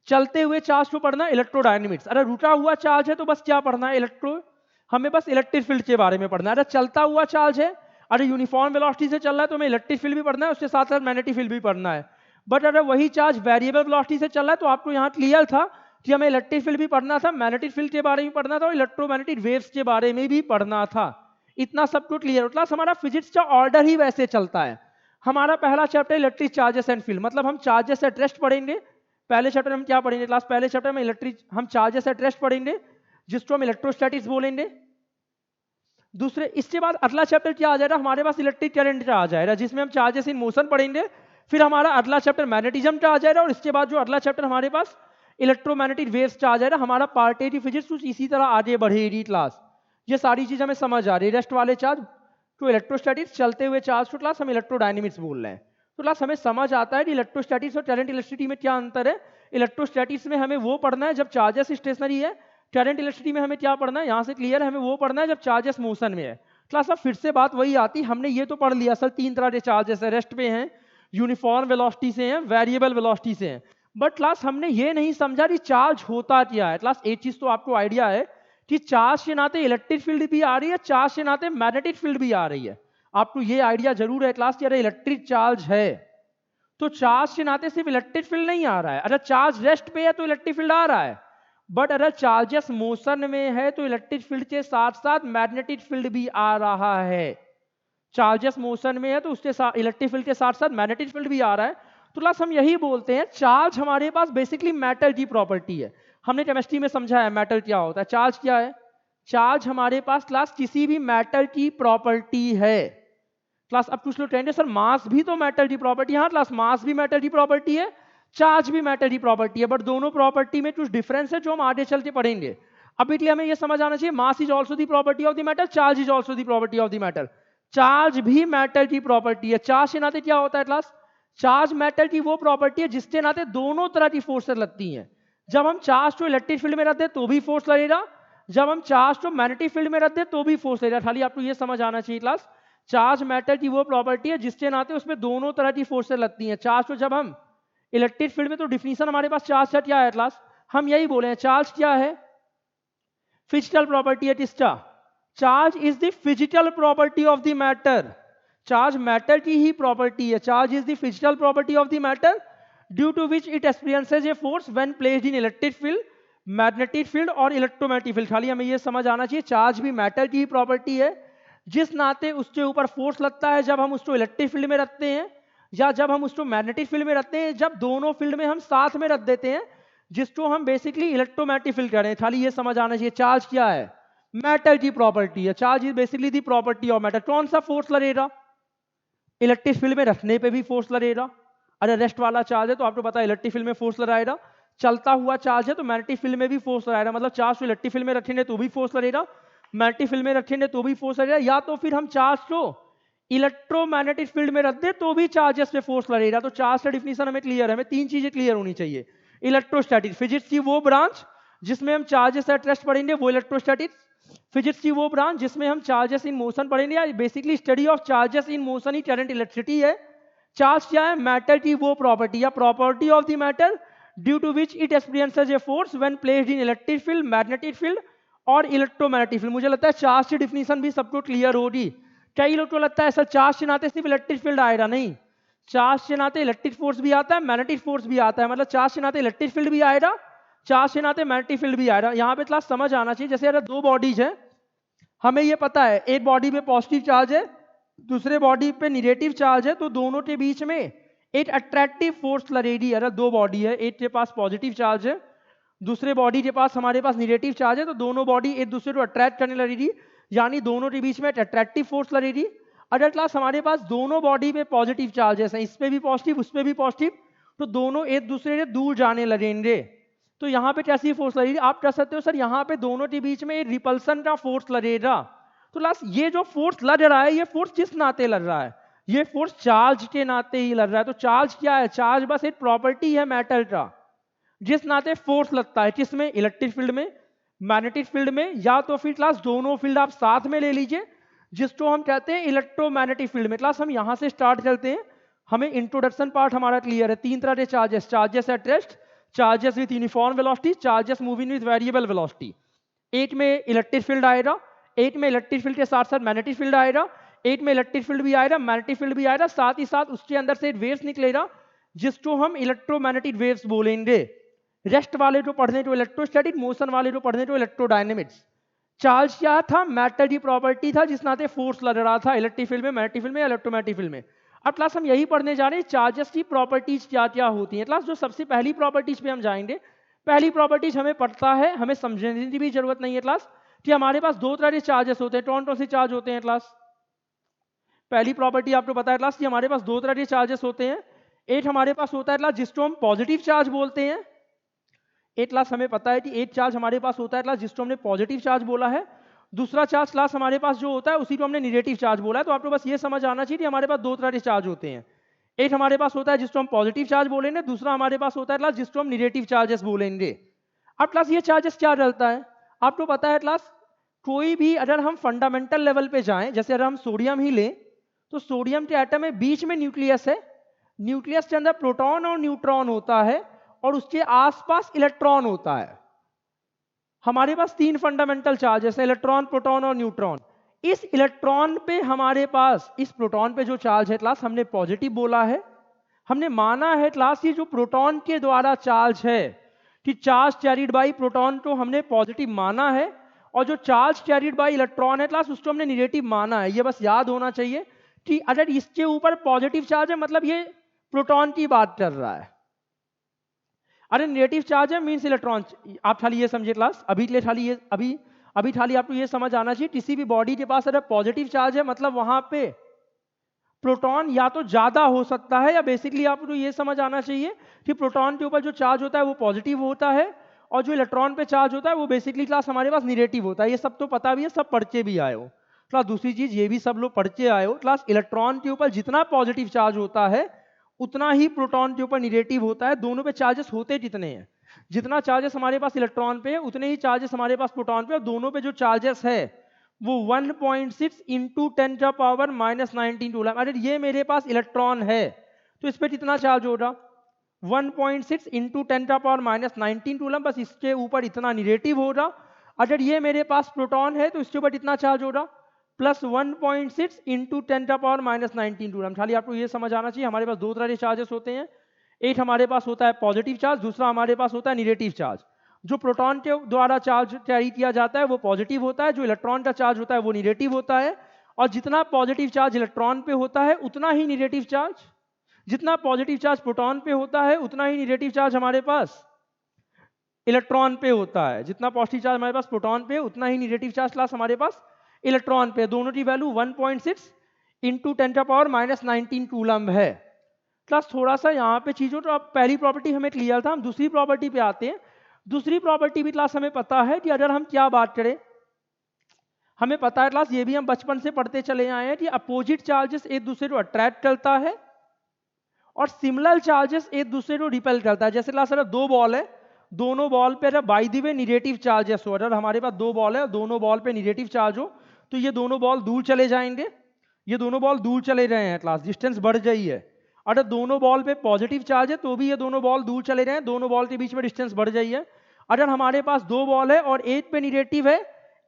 चलते हुए चार्ज को पढ़ना इलेक्ट्रोडायनेमिक्स। अगर रुका हुआ चार्ज है तो बस क्या पढ़ना है? हमें बस इलेक्ट्रिक फील्ड के बारे में पढ़ना है। अगर चलता हुआ चार्ज है, अगर यूनिफॉर्म वेलोसिटी से चल रहा है तो हमें इलेक्ट्रिक फील्ड भी पढ़ना है, उसके साथ साथ मैग्नेटिक फील्ड भी पढ़ना है। बट अगर वही चार्ज वेरिएबल वेलोसिटी से चल रहा है तो आपको यहाँ क्लियर था कि हमें इलेक्ट्रिक फील्ड भी पढ़ना था, मैग्नेटिक फील्ड के बारे में पढ़ना था, और इलेक्ट्रोमैग्नेटिक वेव्स के बारे में भी पढ़ना था। इतना सब कुछ क्लियर हो क्लास। हमारा फिजिक्स का ऑर्डर ही वैसे चलता है। हमारा पहला chapter electric charges and field, मतलब हम चार्जेस एट रेस्ट पढ़ेंगे। पहले चैप्टर में हम क्या पढ़ेंगे क्लास? पहले चैप्टर में हम चार्जेस एट रेस्ट पढ़ेंगे, जिसको हम इलेक्ट्रोस्टैटिक्स बोलेंगे। दूसरे, इसके बाद अगला चैप्टर क्या आ जाएगा? हमारे पास इलेक्ट्रिक करंट का आ जाएगा, जिसमें हम चार्जेस इन मोशन पढ़ेंगे। फिर हमारा अगला चैप्टर मैग्नेटिज्म का आ जाएगा, और इसके बाद जो अगला चैप्टर हमारे पास इलेक्ट्रोमैग्नेटिक वेव्स का आ जाएगा। हमारा पार्टेटिव फिजिक्स कुछ इसी तरह आगे बढ़ेगी क्लास। ये सारी चीज हमें समझ आ रही है। रेस्ट वाले चार्ज तो इलेक्ट्रोस्टैटिक्स, चलते हुए चार्ज को क्लास हम इलेक्ट्रोडायनेमिक्स बोल रहे हैं। तो क्लास हमें समझ आता है कि इलेक्ट्रोस्टैटिक्स और करंट इलेक्ट्रिसिटी में क्या अंतर है। इलेक्ट्रोस्टैटिक्स में हमें वो पढ़ना है जब चार्जेस स्टेशनरी है, करंट इलेक्ट्रिसिटी में हमें क्या पढ़ना है? यहाँ से क्लियर है, हमें वो पढ़ना है जब चार्जेस मोशन में है। क्लास अब फिर से बात वही आती, हमने ये तो पढ़ लिया असल तीन तरह के चार्जेस है, रेस्ट पे हैं, यूनिफॉर्म वेलोसिटी से हैं, वेरिएबल वेलोसिटी से हैं। बट क्लास हमने ये नहीं समझा कि चार्ज होता क्या है। क्लास एक चीज तो आपको आइडिया है कि चार्ज के नाते इलेक्ट्रिक फील्ड भी आ रही है, चार्ज के नाते मैग्नेटिक फील्ड भी आ रही है। आपको ये आइडिया जरूर है क्लास कि अरे इलेक्ट्रिक चार्ज है तो चार्ज के नाते सिर्फ इलेक्ट्रिक फील्ड नहीं आ रहा है। अगर चार्ज रेस्ट पे है तो इलेक्ट्रिक फील्ड आ रहा है, बट अगर चार्जेस मोशन में है तो इलेक्ट्रिक फील्ड के साथ साथ मैग्नेटिक फील्ड भी आ रहा है। चार्जेस मोशन में है तो उसके साथ इलेक्ट्रिक फील्ड के साथ साथ मैग्नेटिक फील्ड भी आ रहा है। तो क्लास हम यही बोलते हैं, चार्ज हमारे पास बेसिकली मैटर की प्रॉपर्टी है। हमने केमिस्ट्री में समझा है मेटल क्या होता है। चार्ज क्या है? चार्ज हमारे पास क्लास किसी भी मेटल की प्रॉपर्टी है। क्लास अब कुछ लोग कहेंगे सर मास भी तो मेटल की प्रॉपर्टी है। हाँ क्लास, मास भी मेटल की प्रॉपर्टी है, चार्ज भी मेटल की प्रॉपर्टी है, बट दोनों प्रॉपर्टी में कुछ डिफरेंस है जो हम आगे चल के पढ़ेंगे। अब इसलिए हमें यह समझ आना चाहिए mass is also the property of the metal, charge is also the property of the metal. Charge भी मेटल की प्रॉपर्टी है। चार्ज के नाते क्या होता है क्लास? चार्ज मेटल की वो प्रॉपर्टी है जिसके नाते दोनों तरह की फोर्सेस लगती हैं। जब हम चार्ज को इलेक्ट्रिक फील्ड में रख दे तो भी फोर्स लगेगा, जब हम चार्ज को मैग्नेटिक फील्ड में रख दे तो भी फोर्स लगेगा। खाली आपको ये समझ आना चाहिए क्लास, चार्ज मेटल की वो प्रॉपर्टी है जिसके नाते उसमें दोनों तरह की फोर्सेस लगती हैं। चार्ज को जब हम इलेक्ट्रिक फील्ड में, तो डिफिनीशन हमारे पास चार्ज का क्या है क्लास? हम यही बोले हैं चार्ज क्या है? फिजिकल प्रॉपर्टी है किसका? Charge is the physical property of the matter. Charge matter की ही प्रॉपर्टी है। Charge is the physical property of the matter due to which it experiences a force when placed in electric field, magnetic field और electromagnetic field. खाली हमें यह समझ आना चाहिए चार्ज भी मैटर की ही प्रॉपर्टी है, जिस नाते उसके ऊपर फोर्स लगता है जब हम उसको इलेक्ट्रिक फील्ड में रखते हैं या जब हम उसको मैग्नेटिक फील्ड में रखते हैं, जब दोनों फील्ड में हम साथ में रख देते हैं, जिसको हम बेसिकली इलेक्ट्रोमैग्नेटिक फील्ड कह रहे हैं। खाली ये समझ आना चाहिए चार्ज क्या है? मैटर की प्रॉपर्टी है। Charge is basically the property of matter. कौन सा फोर्स लगेगा? इलेक्ट्रिक फील्ड में रखने पे भी फोर्स लगेगा। अगर रेस्ट वाला चार्ज है तो आपको पता है इलेक्ट्रिक फील्ड में फोर्स लगाएगा। चलता हुआ चार्ज है तो मैग्नेटिक फील्ड में भी फोर्स लगाएगा। मतलब चार्ज को इलेक्ट्रिक फील्ड में रखेंगे तो भी फोर्स लगेगा, मैग्नेटिक फील्ड में रखेंगे तो भी फोर्स लगेगा, या तो फिर हम चार्ज को इलेक्ट्रोमैग्नेटिक फील्ड में रख दे तो भी चार्जेस पे फोर्स लगेगा। तो चार्ज का डिफिनीशन हमें क्लियर है। हमें तीन चीजें क्लियर होनी चाहिए। इलेक्ट्रोस्टैटिक, फिजिक्स की वो ब्रांच जिसमें हम चार्जेस एट रेस्ट पढ़ेंगे वो इलेक्ट्रोस्टैटिक। फिजिक्स की वो ब्रांच जिसमें हम चार्जेस इन मोशन पढ़ेंगे, या basically study of charges in motion ही करंट इलेक्ट्रिसिटी है। चार्ज क्या है? मैटर की वो प्रॉपर्टी या property of the matter due to which it experiences a force when placed in electric field, magnetic field और इलेक्ट्रोमैग्नेटिक फील्ड। मुझे लगता है चार्ज की डिफिनीशन भी सबको क्लियर होगी। कई लोग को लगता है सर चार्ज के नाते सिर्फ इलेक्ट्रिक फील्ड आएगा, नहीं, चार्ज के नाते इलेक्ट्रिक फोर्स भी आता है, मैग्नेटिक फोर्स भी आता है। मतलब चार्ज के नाते इलेक्ट्रिक फील्ड भी आएगा, चार्ज के नाते मैग्नेटिक फील्ड भी आएगा। यहाँ पे क्लास समझ आना चाहिए, जैसे अगर दो बॉडीज है, हमें ये पता है एक बॉडी पे पॉजिटिव चार्ज है, दूसरे बॉडी पे निगेटिव चार्ज है, तो दोनों के बीच में एक अट्रैक्टिव फोर्स लगेगी। अगर दो बॉडी है, एक के पास पॉजिटिव चार्ज है, दूसरे बॉडी के पास हमारे पास निगेटिव चार्ज है, तो दोनों बॉडी एक दूसरे को अट्रैक्ट करने लगेगी, यानी दोनों के बीच में एक अट्रैक्टिव फोर्स लगेगी। अगर क्लास हमारे पास दोनों बॉडी पे पॉजिटिव चार्जेस हैं, इस पे भी पॉजिटिव उस पे भी पॉजिटिव, तो दोनों एक दूसरे से दूर जाने लगेंगे। तो यहाँ पे कैसी फोर्स लगेगी? आप कह सकते हो सर यहाँ पे दोनों के बीच में एक रिपल्सन का फोर्स लगेगा। तो क्लास ये जो फोर्स लग रहा है, ये फोर्स किस नाते लग रहा है? ये फोर्स चार्ज के नाते ही लग रहा है। तो चार्ज क्या है? चार्ज बस एक प्रॉपर्टी है मैटर का, जिस नाते फोर्स लगता है किसमें? इलेक्ट्रिक फील्ड में, मैग्नेटिक फील्ड में, या तो फिर क्लास दोनों फील्ड आप साथ में ले लीजिए, जिसको हम कहते हैं इलेक्ट्रोमैग्नेटिक फील्ड में। क्लास हम यहां से स्टार्ट करते हैं। हमें इंट्रोडक्शन पार्ट हमारा क्लियर है। तीन तरह के charges, charges at rest, charges with uniform velocity, charges moving with variable velocity. एक में इलेक्ट्रिक फील्ड आएगा, एक में इलेक्ट्रिक फील्ड के साथ साथ मैग्नेटिक फील्ड आएगा, एक में इलेक्ट्रिक फील्ड भी आएगा, मैग्नेटिक फील्ड भी आएगा, साथ ही साथ उसके अंदर से वेव्स निकलेगा जिसको हम इलेक्ट्रोमैग्नेटिक वेव्स बोलेंगे। रेस्ट वाले जो पढ़ने को इलेक्ट्रोस्टैटिक, मोशन वाले जो पढ़ने को इलेक्ट्रोडायनेमिक्स। चार्ज क्या था? मैटर की प्रॉपर्टी था जिस नाते फोर्स लग रहा था इलेक्ट्रिक फील्ड में, मैग्नेटिक फील्ड में, इलेक्ट्रोमैग्नेटिक फील्ड में। अब क्लास हम यही पढ़ने जा रहे हैं चार्जेस की प्रॉपर्टीज क्या क्या होती हैं। क्लास जो सबसे पहली प्रॉपर्टीज पे हम जाएंगे, पहली प्रॉपर्टीज हमें पढ़ता है, हमें समझने की भी जरूरत नहीं है क्लास, कि हमारे पास दो तरह के चार्जेस होते हैं। कौन कौन से चार्ज होते हैं क्लास? पहली प्रॉपर्टी आपको पता है क्लास कि हमारे पास दो तरह के चार्जेस होते हैं। एक हमारे पास होता है क्लास जिसको हम पॉजिटिव चार्ज बोलते हैं। एक क्लास हमें पता है कि एक चार्ज हमारे पास होता है क्लास जिसको हमने पॉजिटिव चार्ज बोला है। दूसरा चार्ज क्लास हमारे पास जो होता है उसी को हमने निगेटिव चार्ज बोला है। तो आपको बस ये समझ आना चाहिए कि हमारे पास दो तरह के चार्ज होते हैं। एक हमारे पास होता है जिसको हम पॉजिटिव चार्ज बोलेंगे, दूसरा हमारे पास होता है क्लास जिसको हम निगेटिव चार्जेस बोलेंगे। अब क्लास ये चार्जेस क्या डलता है आपको पता है क्लास? कोई भी अगर हम फंडामेंटल लेवल पे जाएं, जैसे अगर हम सोडियम ही लें, तो सोडियम के एटम में बीच में न्यूक्लियस है, न्यूक्लियस के अंदर प्रोटॉन और न्यूट्रॉन होता है और उसके आसपास इलेक्ट्रॉन होता है। हमारे पास तीन फंडामेंटल चार्जेस हैं, इलेक्ट्रॉन, प्रोटॉन और न्यूट्रॉन। इस इलेक्ट्रॉन पे हमारे पास, इस प्रोटॉन पे जो चार्ज है क्लास हमने पॉजिटिव बोला है। हमने माना है क्लास ये जो प्रोटॉन के द्वारा चार्ज है कि चार्ज कैरिड बाई प्रोटॉन को हमने पॉजिटिव माना है, और जो चार्ज कैरिड बाई इलेक्ट्रॉन है क्लास उसको हमने निगेटिव माना है। ये बस याद होना चाहिए कि अगर इसके ऊपर पॉजिटिव चार्ज है मतलब ये प्रोटॉन की बात कर रहा है। अरे नेगेटिव चार्ज है मीन्स इलेक्ट्रॉन, आप खाली ये समझिए क्लास, अभी के लिए खाली ये अभी खाली आपको ये समझ आना चाहिए, किसी भी बॉडी के पास अगर पॉजिटिव चार्ज है मतलब वहां पे प्रोटॉन या तो ज्यादा हो सकता है, या बेसिकली आपको ये समझ आना चाहिए कि प्रोटॉन के ऊपर जो चार्ज होता है वो पॉजिटिव होता है, और जो इलेक्ट्रॉन पे चार्ज होता है वो बेसिकली क्लास हमारे पास निगेटिव होता है। ये सब तो पता भी है, सब पढ़ के भी आए हो क्लास। दूसरी चीज ये भी सब लोग पढ़ के आए हो क्लास, इलेक्ट्रॉन के ऊपर जितना पॉजिटिव चार्ज होता है उतना ही प्रोटॉन के ऊपर निगेटिव होता है। दोनों पे चार्जेस होते कितने हैं, जितना चार्जेस हमारे पास इलेक्ट्रॉन पे है उतने ही चार्जेस हमारे पास प्रोटॉन पे, और दोनों पे जो चार्जेस है वो 1.6 इंटू 10⁻⁻19 कूलम। अरे ये मेरे पास इलेक्ट्रॉन है तो इस पर कितना चार्ज होगा, 1.6 इंटू 10⁻⁻19 कूलम, बस इसके ऊपर इतना निगेटिव होगा। अगर ये मेरे पास प्रोटॉन है तो इसके ऊपर कितना चार्ज होगा, प्लस 1.6 इंटू 10⁻⁻19 कूलम। खाली आपको ये समझ आना चाहिए हमारे पास दो तरह के चार्जेस होते हैं, एक हमारे पास होता है पॉजिटिव चार्ज, दूसरा हमारे पास होता है निगेटिव चार्ज। जो प्रोटॉन के द्वारा चार्ज कैरी किया जाता है वो पॉजिटिव होता है, जो इलेक्ट्रॉन का चार्ज होता है वो निगेटिव होता है। और जितना पॉजिटिव चार्ज इलेक्ट्रॉन पे होता है उतना ही निगेटिव चार्ज, जितना पॉजिटिव चार्ज प्रोटॉन पे होता है उतना ही निगेटिव चार्ज हमारे पास इलेक्ट्रॉन पे होता है। जितना पॉजिटिव चार्ज हमारे पास प्रोटॉन पे उतना ही निगेटिव चार्ज क्लास हमारे पास इलेक्ट्रॉन पे। दोनों की वैल्यू 1.6 इंटू 10⁻⁻19 कूलम है क्लास। थोड़ा सा यहाँ पे चीजों, तो अब पहली प्रॉपर्टी हमें क्लियर था, हम दूसरी प्रॉपर्टी पे आते हैं। दूसरी प्रॉपर्टी भी क्लास हमें पता है कि अगर हम क्या बात करें, हमें पता है क्लास, ये भी हम बचपन से पढ़ते चले आए हैं कि अपोजिट चार्जेस एक दूसरे को अट्रैक्ट करता है और सिमिलर चार्जेस एक दूसरे को रिपेल करता है। जैसे क्लास अगर दो बॉल है, दोनों बॉल पे अगर by the way negative charges हो, अगर हमारे पास दो बॉल है, दोनों बॉल पे निगेटिव चार्ज हो तो ये दोनों बॉल दूर चले जाएंगे, ये दोनों बॉल दूर चले रहे हैं क्लास, डिस्टेंस बढ़ गई है। अगर दोनों बॉल पे पॉजिटिव चार्ज है तो भी ये दोनों बॉल दूर चले रहे हैं, दोनों बॉल के बीच में डिस्टेंस बढ़ गई है। अगर हमारे पास दो बॉल है और एक पे निगेटिव है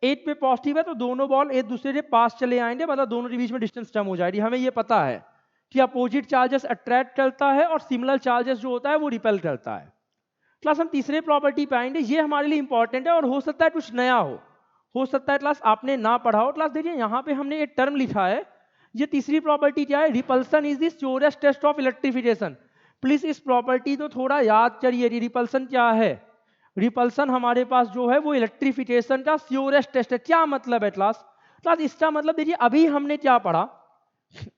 एक पे पॉजिटिव है तो दोनों बॉल एक दूसरे के पास चले आएंगे, मतलब दोनों के बीच में डिस्टेंस कम हो जाएगी। हमें ये पता है कि अपोजिट चार्जेस अट्रैक्ट करता है और सिमिलर चार्जेस जो होता है वो रिपेल करता है क्लास। हम तीसरे प्रॉपर्टी पे आएंगे, ये हमारे लिए इंपॉर्टेंट है और हो सकता है कुछ नया हो सकता है क्लास आपने ना पढ़ा हो। क्लास देखिए यहाँ पे हमने एक टर्म लिखा है, ये तीसरी प्रॉपर्टी क्या है, repulsion is the surest test of electrification. Please इस प्रॉपर्टी को थोड़ा याद करिए, रिपल्सन क्या है। रिपल्सन हमारे पास जो है वो इलेक्ट्रिफिकेशन का श्योरेस्ट टेस्ट है। क्या मतलब है क्लास, क्लास इसका मतलब देखिए अभी हमने क्या पढ़ा,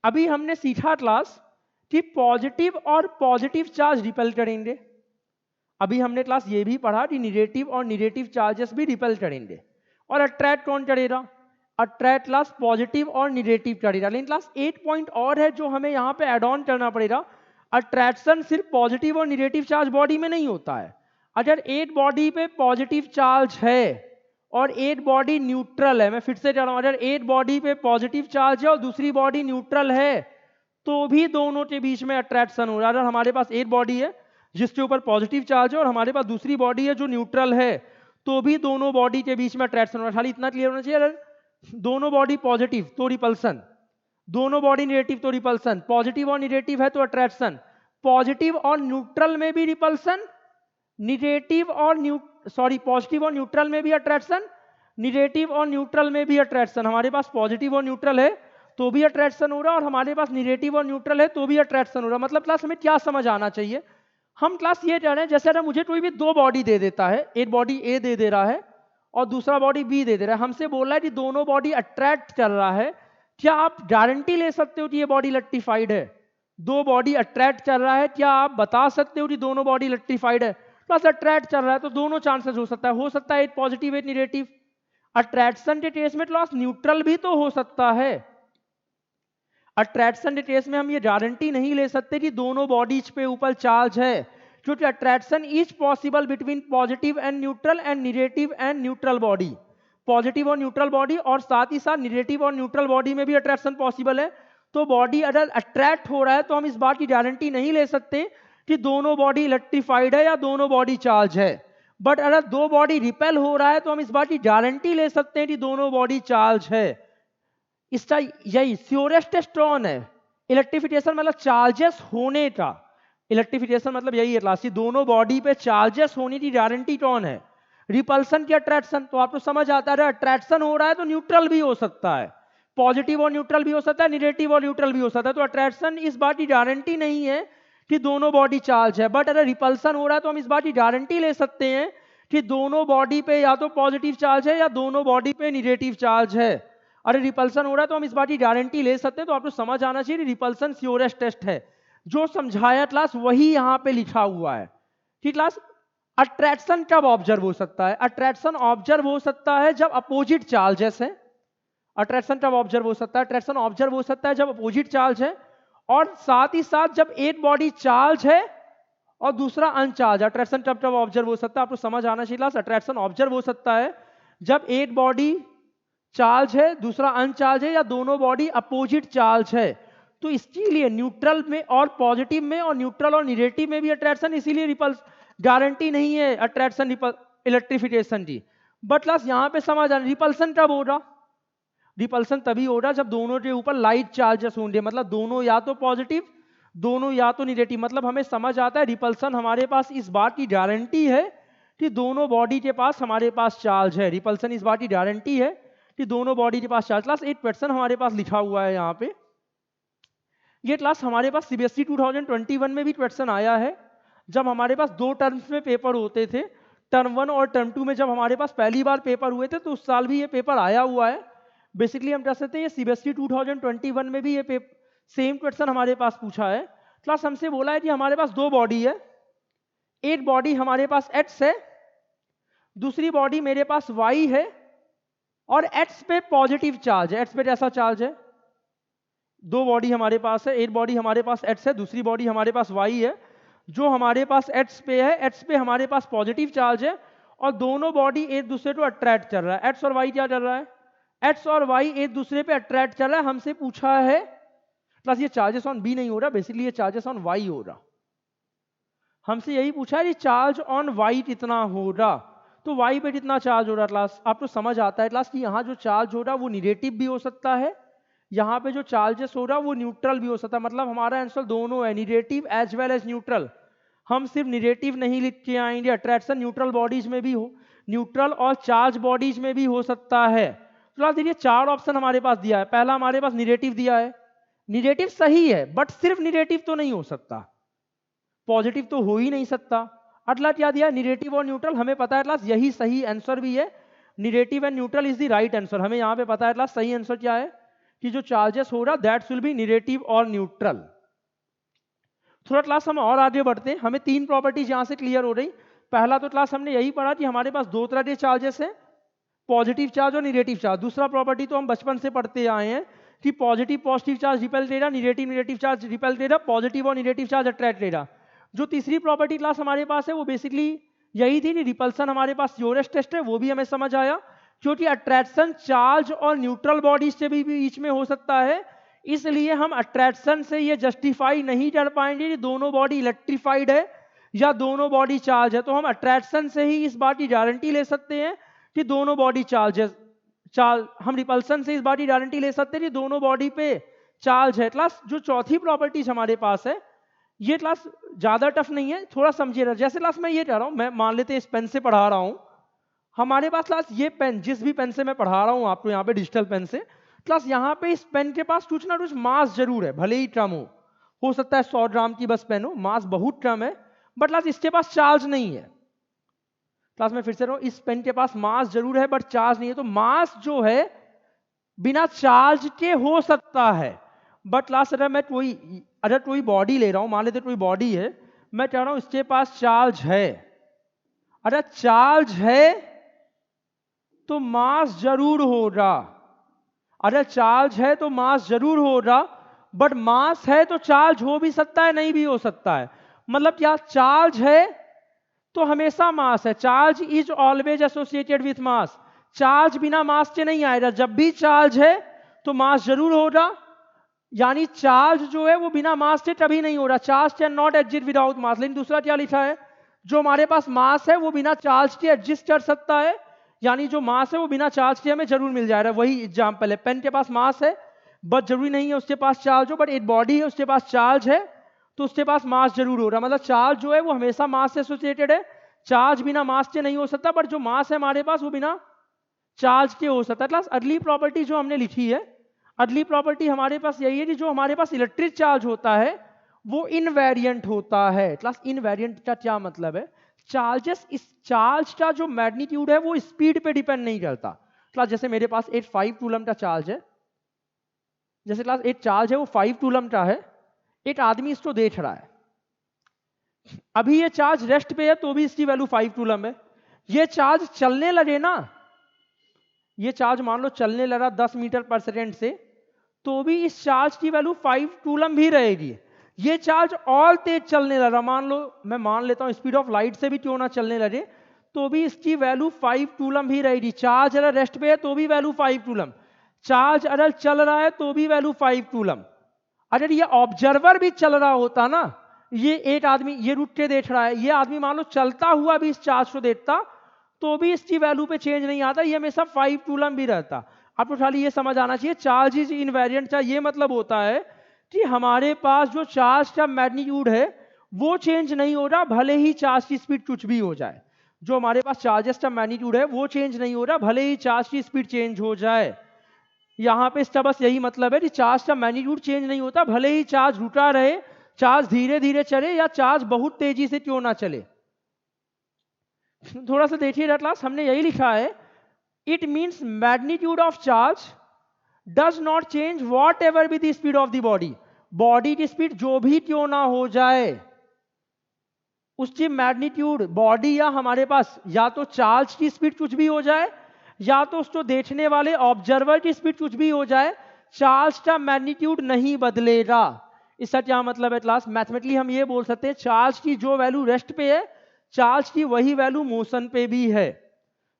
अभी हमने सीखा क्लास कि पॉजिटिव और पॉजिटिव चार्ज रिपेल करेंगे। अभी हमने क्लास ये भी पढ़ा कि निगेटिव और निगेटिव चार्जेस भी रिपेल करेंगे। और अट्रैक्ट कौन करेगा, अट्रैक्ट क्लास पॉजिटिव और निगेटिव करेगा। लेकिन क्लास एक पॉइंट और है जो हमें यहाँ पे ऐड ऑन करना पड़ेगा, अट्रैक्शन सिर्फ पॉजिटिव और निगेटिव चार्ज बॉडी में नहीं होता है। अगर एक बॉडी पे पॉजिटिव चार्ज है और एक बॉडी न्यूट्रल है, मैं फिर से कह रहा हूं, अगर एक बॉडी पे पॉजिटिव चार्ज है और दूसरी बॉडी न्यूट्रल है तो भी दोनों के बीच में अट्रैक्शन हो रहा है। अगर हमारे पास एक बॉडी है जिसके ऊपर पॉजिटिव चार्ज है और हमारे पास दूसरी बॉडी है जो न्यूट्रल है तो भी दोनों बॉडी के बीच में अट्रैक्शन हो रहा है। खाली इतना क्लियर होना चाहिए, अगर दोनों बॉडी पॉजिटिव तो रिपल्सन, दोनों बॉडी नेगेटिव तो रिपल्सन, पॉजिटिव और निगेटिव है तो अट्रैक्शन, पॉजिटिव और न्यूट्रल में भी रिपल्सन, निगेटिव और पॉजिटिव और न्यूट्रल में भी अट्रैक्शन, निगेटिव और न्यूट्रल में भी अट्रैक्शन। हमारे पास पॉजिटिव और न्यूट्रल है तो भी अट्रैक्शन हो रहा है और हमारे पास निगेटिव और न्यूट्रल है तो भी अट्रैक्शन हो रहा है। मतलब क्लास हमें क्या समझ आना चाहिए, हम क्लास ये कह रहे हैं जैसे अगर मुझे कोई भी दो बॉडी दे देता है, एक बॉडी ए दे दे रहा है और दूसरा बॉडी बी दे दे रहा है, हमसे बोल रहा है कि दोनों बॉडी अट्रैक्ट कर रहा है, क्या आप गारंटी ले सकते हो कि ये बॉडी इलेक्ट्रीफाइड है। दो बॉडी अट्रैक्ट कर रहा है, क्या आप बता सकते हो कि दोनों बॉडी इलेक्ट्रीफाइड है। प्लस अट्रैक्ट चल रहा है तो दोनों चांसेस हो सकता है एक पॉजिटिव एक निगेटिव। अट्रैक्शन के केस में क्लास न्यूट्रल भी तो हो सकता है। अट्रैक्शन के केस में हम ये गारंटी नहीं ले सकते कि दोनों बॉडीज पे ऊपर चार्ज है, क्योंकि attraction is possible between positive and neutral and negative and neutral body, positive और न्यूट्रल बॉडी, और साथ ही साथ निगेटिव और न्यूट्रल बॉडी में भी अट्रैक्शन पॉसिबल है। तो बॉडी अगर अट्रैक्ट हो रहा है तो हम इस बात की गारंटी नहीं ले सकते कि दोनों बॉडी इलेक्ट्रीफाइड है या दोनों बॉडी चार्ज है। बट अगर दो बॉडी रिपेल हो रहा है तो हम इस बात की गारंटी ले सकते हैं कि दोनों बॉडी चार्ज है। इसका यही श्योरेस्ट टेस्ट कौन है, इलेक्ट्रिफिकेशन मतलब चार्जेस होने का, इलेक्ट्रिफिकेशन मतलब यही है क्लास, दोनों बॉडी पे चार्जेस होने की गारंटी कौन है, रिपल्सन की अट्रैक्शन। तो आपको समझ आता है अट्रैक्शन हो रहा है तो न्यूट्रल भी हो सकता है, पॉजिटिव और न्यूट्रल भी हो सकता है, निगेटिव और न्यूट्रल भी हो सकता है। तो अट्रैक्शन इस बात की गारंटी नहीं है कि दोनों बॉडी चार्ज है, बट अगर रिपल्सन हो रहा है तो हम इस बात की गारंटी ले सकते हैं कि दोनों बॉडी पे या तो पॉजिटिव चार्ज है या दोनों बॉडी पे निगेटिव चार्ज है। अरे रिपल्सन हो रहा है तो हम इस बात की गारंटी ले सकते हैं। तो आपको समझ आना चाहिए रिपल्सन श्योरेस्ट टेस्ट है। जो समझाया क्लास वही यहाँ पे लिखा हुआ है कि क्लास अट्रैक्शन कब ऑब्जर्व हो सकता है? अट्रैक्शन ऑब्जर्व हो सकता है जब अपोजिट चार्जेस है। अट्रैक्शन कब ऑब्जर्व हो सकता है? अट्रैक्शन ऑब्जर्व हो सकता है जब अपोजिट चार्ज है, और साथ ही साथ जब एक बॉडी चार्ज है और दूसरा अनचार्ज। अट्रैक्शन कब कब ऑब्जर्व हो सकता है? आपको समझ आना चाहिए क्लास। अट्रैक्शन ऑब्जर्व हो सकता है जब एक बॉडी चार्ज है, दूसरा अनचार्ज है, या दोनों बॉडी अपोजिट चार्ज है। तो इसके लिए न्यूट्रल में और पॉजिटिव में और न्यूट्रल और निगेटिव में भी अट्रैक्शन, इसीलिए रिपल्स गारंटी नहीं है अट्रैक्शन इलेक्ट्रिफिकेशन की। बट क्लास यहां पे समझ आना, रिपल्सन कब होगा? रिपल्सन तभी होगा जब दोनों के ऊपर लाइट चार्जेस होंगे, मतलब दोनों या तो पॉजिटिव दोनों या तो निगेटिव। मतलब हमें समझ आता है रिपल्सन हमारे पास इस बात की गारंटी है कि दोनों बॉडी के पास हमारे पास चार्ज है। रिपल्सन इस बात की गारंटी है कि दोनों बॉडी के पास चार्ज। क्लास एक क्वेश्चन हमारे पास लिखा हुआ है यहाँ पे, ये क्लास हमारे पास सीबीएसई 2021 में भी क्वेश्चन आया है। जब हमारे पास दो टर्म्स में पेपर होते थे, टर्म 1 और टर्म 2 में जब हमारे पास पहली बार पेपर हुए थे, तो उस साल भी ये पेपर आया हुआ है। बेसिकली हम कह सकते हैं ये सीबीएसई 2021 में भी ये सेम क्वेश्चन हमारे पास पूछा है। क्लास हमसे बोला है कि हमारे पास दो बॉडी है, एक बॉडी हमारे पास एक्स है, दूसरी बॉडी मेरे पास वाई है, और एक्स पे पॉजिटिव चार्ज है। एक्स पे कैसा चार्ज है? दो बॉडी हमारे पास है, एक बॉडी हमारे पास एक्स है, दूसरी बॉडी हमारे पास वाई है। जो हमारे पास एक्स पे है, एक्स पे हमारे पास पॉजिटिव चार्ज है, और दोनों बॉडी एक दूसरे को अट्रैक्ट कर रहा है। एक्स और वाई क्या कर रहा है? एक्स और वाई एक दूसरे पे अट्रैक्ट कर रहा है। हमसे पूछा है प्लस ये चार्जेस ऑन बी नहीं हो रहा, बेसिकली ये चार्जेस ऑन वाई हो रहा। हमसे यही पूछा है कि चार्ज ऑन वाई कितना हो रहा, तो वाई पे कितना चार्ज हो रहा क्लास? आपको समझ आता है क्लास कि यहाँ जो चार्ज हो रहा वो निगेटिव भी हो सकता है, यहाँ पे जो चार्जेस हो रहा वो न्यूट्रल भी हो सकता है। मतलब हमारा आंसर दोनों है, negative as well as neutral. हम सिर्फ निगेटिव नहीं लिख के आएंगे, अट्रैक्शन न्यूट्रल बॉडीज में भी हो, न्यूट्रल और चार्ज बॉडीज में भी हो सकता है। तो देखिए चार ऑप्शन हमारे पास दिया है। पहला हमारे पास निगेटिव दिया है, निगेटिव सही है, बट सिर्फ निगेटिव तो नहीं हो सकता, पॉजिटिव तो हो ही नहीं सकता। अगला क्या दिया? निगेटिव और न्यूट्रल। हमें पता है क्लास यही सही आंसर भी है, negative and neutral is the right answer. हमें यहाँ पे पता है क्लास सही आंसर क्या है कि जो चार्जेस हो रहा दैट्स विल बी निगेटिव और न्यूट्रल। थोड़ा क्लास हम और आगे बढ़ते हैं, हमें तीन प्रॉपर्टीज यहाँ से क्लियर हो रही। पहला तो क्लास हमने यही पढ़ा कि हमारे पास दो तरह के चार्जेस हैं, पॉजिटिव चार्ज और निगेटिव चार्ज। दूसरा प्रॉपर्टी तो हम बचपन से पढ़ते आए हैं कि पॉजिटिव चार्ज रिपेल देगा, निगेटिव चार्ज रिपेल देगा, पॉजिटिव और निगेटिव चार्ज अट्रैक्ट देगा। जो तीसरी प्रॉपर्टी क्लास हमारे पास है वो बेसिकली यही थी कि रिपल्सन हमारे पास श्योरेस्ट टेस्ट है, वो भी हमें समझ आया, क्योंकि अट्रैक्शन चार्ज और न्यूट्रल बॉडीज से भी बीच में हो सकता है। इसलिए हम अट्रैक्शन से ये जस्टिफाई नहीं कर पाएंगे कि दोनों बॉडी इलेक्ट्रीफाइड है या दोनों बॉडी चार्ज है। तो हम अट्रैक्शन से ही इस बात की गारंटी ले सकते हैं कि दोनों बॉडी चार्ज। हम रिपल्सन से इस बात की गारंटी ले सकते हैं कि दोनों बॉडी पे चार्ज है। क्लास जो चौथी प्रॉपर्टीज हमारे पास है ये क्लास ज्यादा टफ नहीं है, थोड़ा समझिएगा। जैसे क्लास मैं ये कह रहा हूं, मैं मान लेते इस पेन से पढ़ा रहा हूं, हमारे पास क्लास ये पेन, जिस भी पेन से मैं पढ़ा रहा हूं आपको यहाँ पे डिजिटल पेन से, क्लास यहाँ पे इस पेन के पास कुछ ना कुछ मास जरूर है, भले ही कम हो सकता है 100 ग्राम की बस पेन हो, मास बहुत कम है, बट क्लास इसके पास चार्ज नहीं है। क्लास में फिर से रहा हूं, इस पेन के पास मास जरूर है बट चार्ज नहीं है। तो मास जो है बिना चार्ज के हो सकता है, बट क्लास अगर कोई बॉडी ले रहा हूं, मान लेते कोई बॉडी है, मैं कह रहा हूं इसके पास चार्ज है, अगर चार्ज है तो मास जरूर होगा, अगर चार्ज है तो मास जरूर होगा, बट मास है तो चार्ज हो भी सकता है नहीं भी हो सकता है। मतलब क्या? चार्ज है तो हमेशा मास है, charge is always associated with mass, charge बिना मास के नहीं आएगा। जब भी चार्ज है तो मास जरूर होगा, यानी चार्ज जो है वो बिना मास से कभी नहीं हो रहा, charge can not exist without mass. लेकिन दूसरा क्या लिखा है? जो हमारे पास मास है वो बिना चार्ज के एग्जिस्ट कर सकता है, यानी जो मास है वो बिना चार्ज के हमें जरूर मिल जाएगा। वही एग्जांपल है, पेन के पास मास है बट जरूरी नहीं है उसके पास चार्ज हो, बट एक बॉडी है उसके पास चार्ज है तो उसके पास मास जरूर हो रहा। मतलब चार्ज जो है वो हमेशा मास से एसोसिएटेड है, चार्ज बिना मास के नहीं हो सकता, बट जो मास है हमारे पास वो बिना चार्ज के हो सकता है। क्लास अगली प्रॉपर्टी जो हमने लिखी है, अगली प्रॉपर्टी हमारे पास यही है कि जो हमारे पास इलेक्ट्रिक चार्ज होता है वो इनवेरिएंट होता है। क्लास इनवेरिएंट का क्या मतलब है? चार्जेस, इस चार्ज का जो मैग्नीट्यूड है वो स्पीड पे डिपेंड नहीं करता। क्लास जैसे मेरे पास एक 5 कूलम का चार्ज है, जैसे क्लास एक चार्ज है वो 5 कूलम का है, एक आदमी इसको देख रहा है, अभी ये चार्ज रेस्ट पे है तो भी इसकी वैल्यू 5 कूलम है। ये चार्ज चलने लगे ना, ये चार्ज मान लो चलने लगा 10 मीटर पर सेकेंड से, तो भी इस चार्ज की वैल्यू 5 कूलम भी रहेगी। ये चार्ज और तेज चलने लगा, मान लो मैं मान लेता हूं स्पीड ऑफ लाइट से भी क्यों ना चलने लगे, तो भी इसकी वैल्यू 5 कूलम भी रहेगी। चार्ज अगर रेस्ट पे है तो भी वैल्यू 5 कूलम, चार्ज अगर चल रहा है तो भी वैल्यू 5 कूलम। अगर ये ऑब्जर्वर भी चल रहा होता ना, ये एक आदमी ये रुक के देख रहा है, ये आदमी मान लो चलता हुआ भी इस चार्ज को देखता तो भी इसकी वैल्यू पे चेंज नहीं आता, ये हमेशा 5 कूलम भी रहता। आपको खाली ये समझ आना चाहिए चार्ज इज इनवेरिएंट का ये मतलब होता है कि हमारे पास जो चार्ज का मैग्नीट्यूड है वो चेंज नहीं हो रहा, भले ही चार्ज की स्पीड कुछ भी हो जाए। जो हमारे पास चार्जेस का मैग्नीट्यूड है वो चेंज नहीं हो रहा, भले ही चार्ज की स्पीड चेंज हो जाए। यहाँ पे इसका बस यही मतलब है कि चार्ज का मैग्नीट्यूड चेंज नहीं होता, भले ही चार्ज रुका रहे, चार्ज धीरे धीरे चले या चार्ज बहुत तेजी से क्यों ना चले। थोड़ा सा देखिएगा क्लास, हमने यही लिखा है, it means magnitude of charge does not change what ever be the speed of the body. Body की स्पीड जो भी क्यों ना हो जाए, उसकी मैग्नीट्यूड बॉडी या हमारे पास या तो चार्ज की स्पीड कुछ भी हो जाए या तो उसको देखने वाले ऑब्जर्वर की स्पीड कुछ भी हो जाए, चार्ज का मैग्नीट्यूड नहीं बदलेगा। इसका क्या मतलब है क्लास? मैथमेटिकली हम ये बोल सकते हैं चार्ज की जो वैल्यू रेस्ट पे है, चार्ज की वही वैल्यू मोशन पे भी है।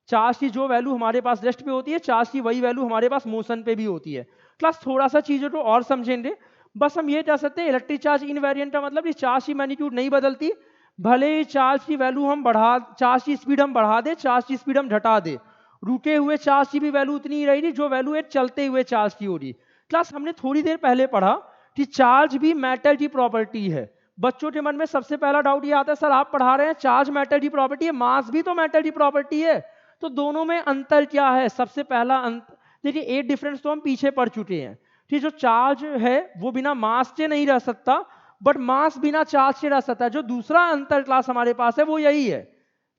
चार्ज की जो वैल्यू हमारे पास रेस्ट पे होती है, चार्ज की वही वैल्यू हमारे पास मोशन पे भी होती है। क्लास थोड़ा सा चीजों को और समझेंगे, बस हम ये कह सकते हैं इलेक्ट्रिक चार्ज इनवेरिएंट का मतलब चार्ज की मैग्नीट्यूड नहीं बदलती, भले ही चार्ज की वैल्यू हम बढ़ा, चार्ज की स्पीड हम बढ़ा दे, चार्ज की स्पीड हम घटा दे, रुके हुए चार्ज की भी वैल्यू उतनी ही रहेगी जो वैल्यू एक चलते हुए चार्ज की होगी। क्लास हमने थोड़ी देर पहले पढ़ा कि चार्ज भी मैटर की प्रॉपर्टी है। बच्चों के मन में सबसे पहला डाउट ये आता है, सर आप पढ़ा रहे हैं चार्ज मैटर की प्रॉपर्टी है, मास भी तो मैटर की प्रॉपर्टी है, तो दोनों में अंतर क्या है? सबसे पहला अंतर देखिए, एक डिफरेंस तो हम पीछे पढ़ चुके हैं कि जो चार्ज है वो बिना मास के नहीं रह सकता, बट मास बिना चार्ज के रह सकता है। जो दूसरा अंतर क्लास हमारे पास है वो यही है,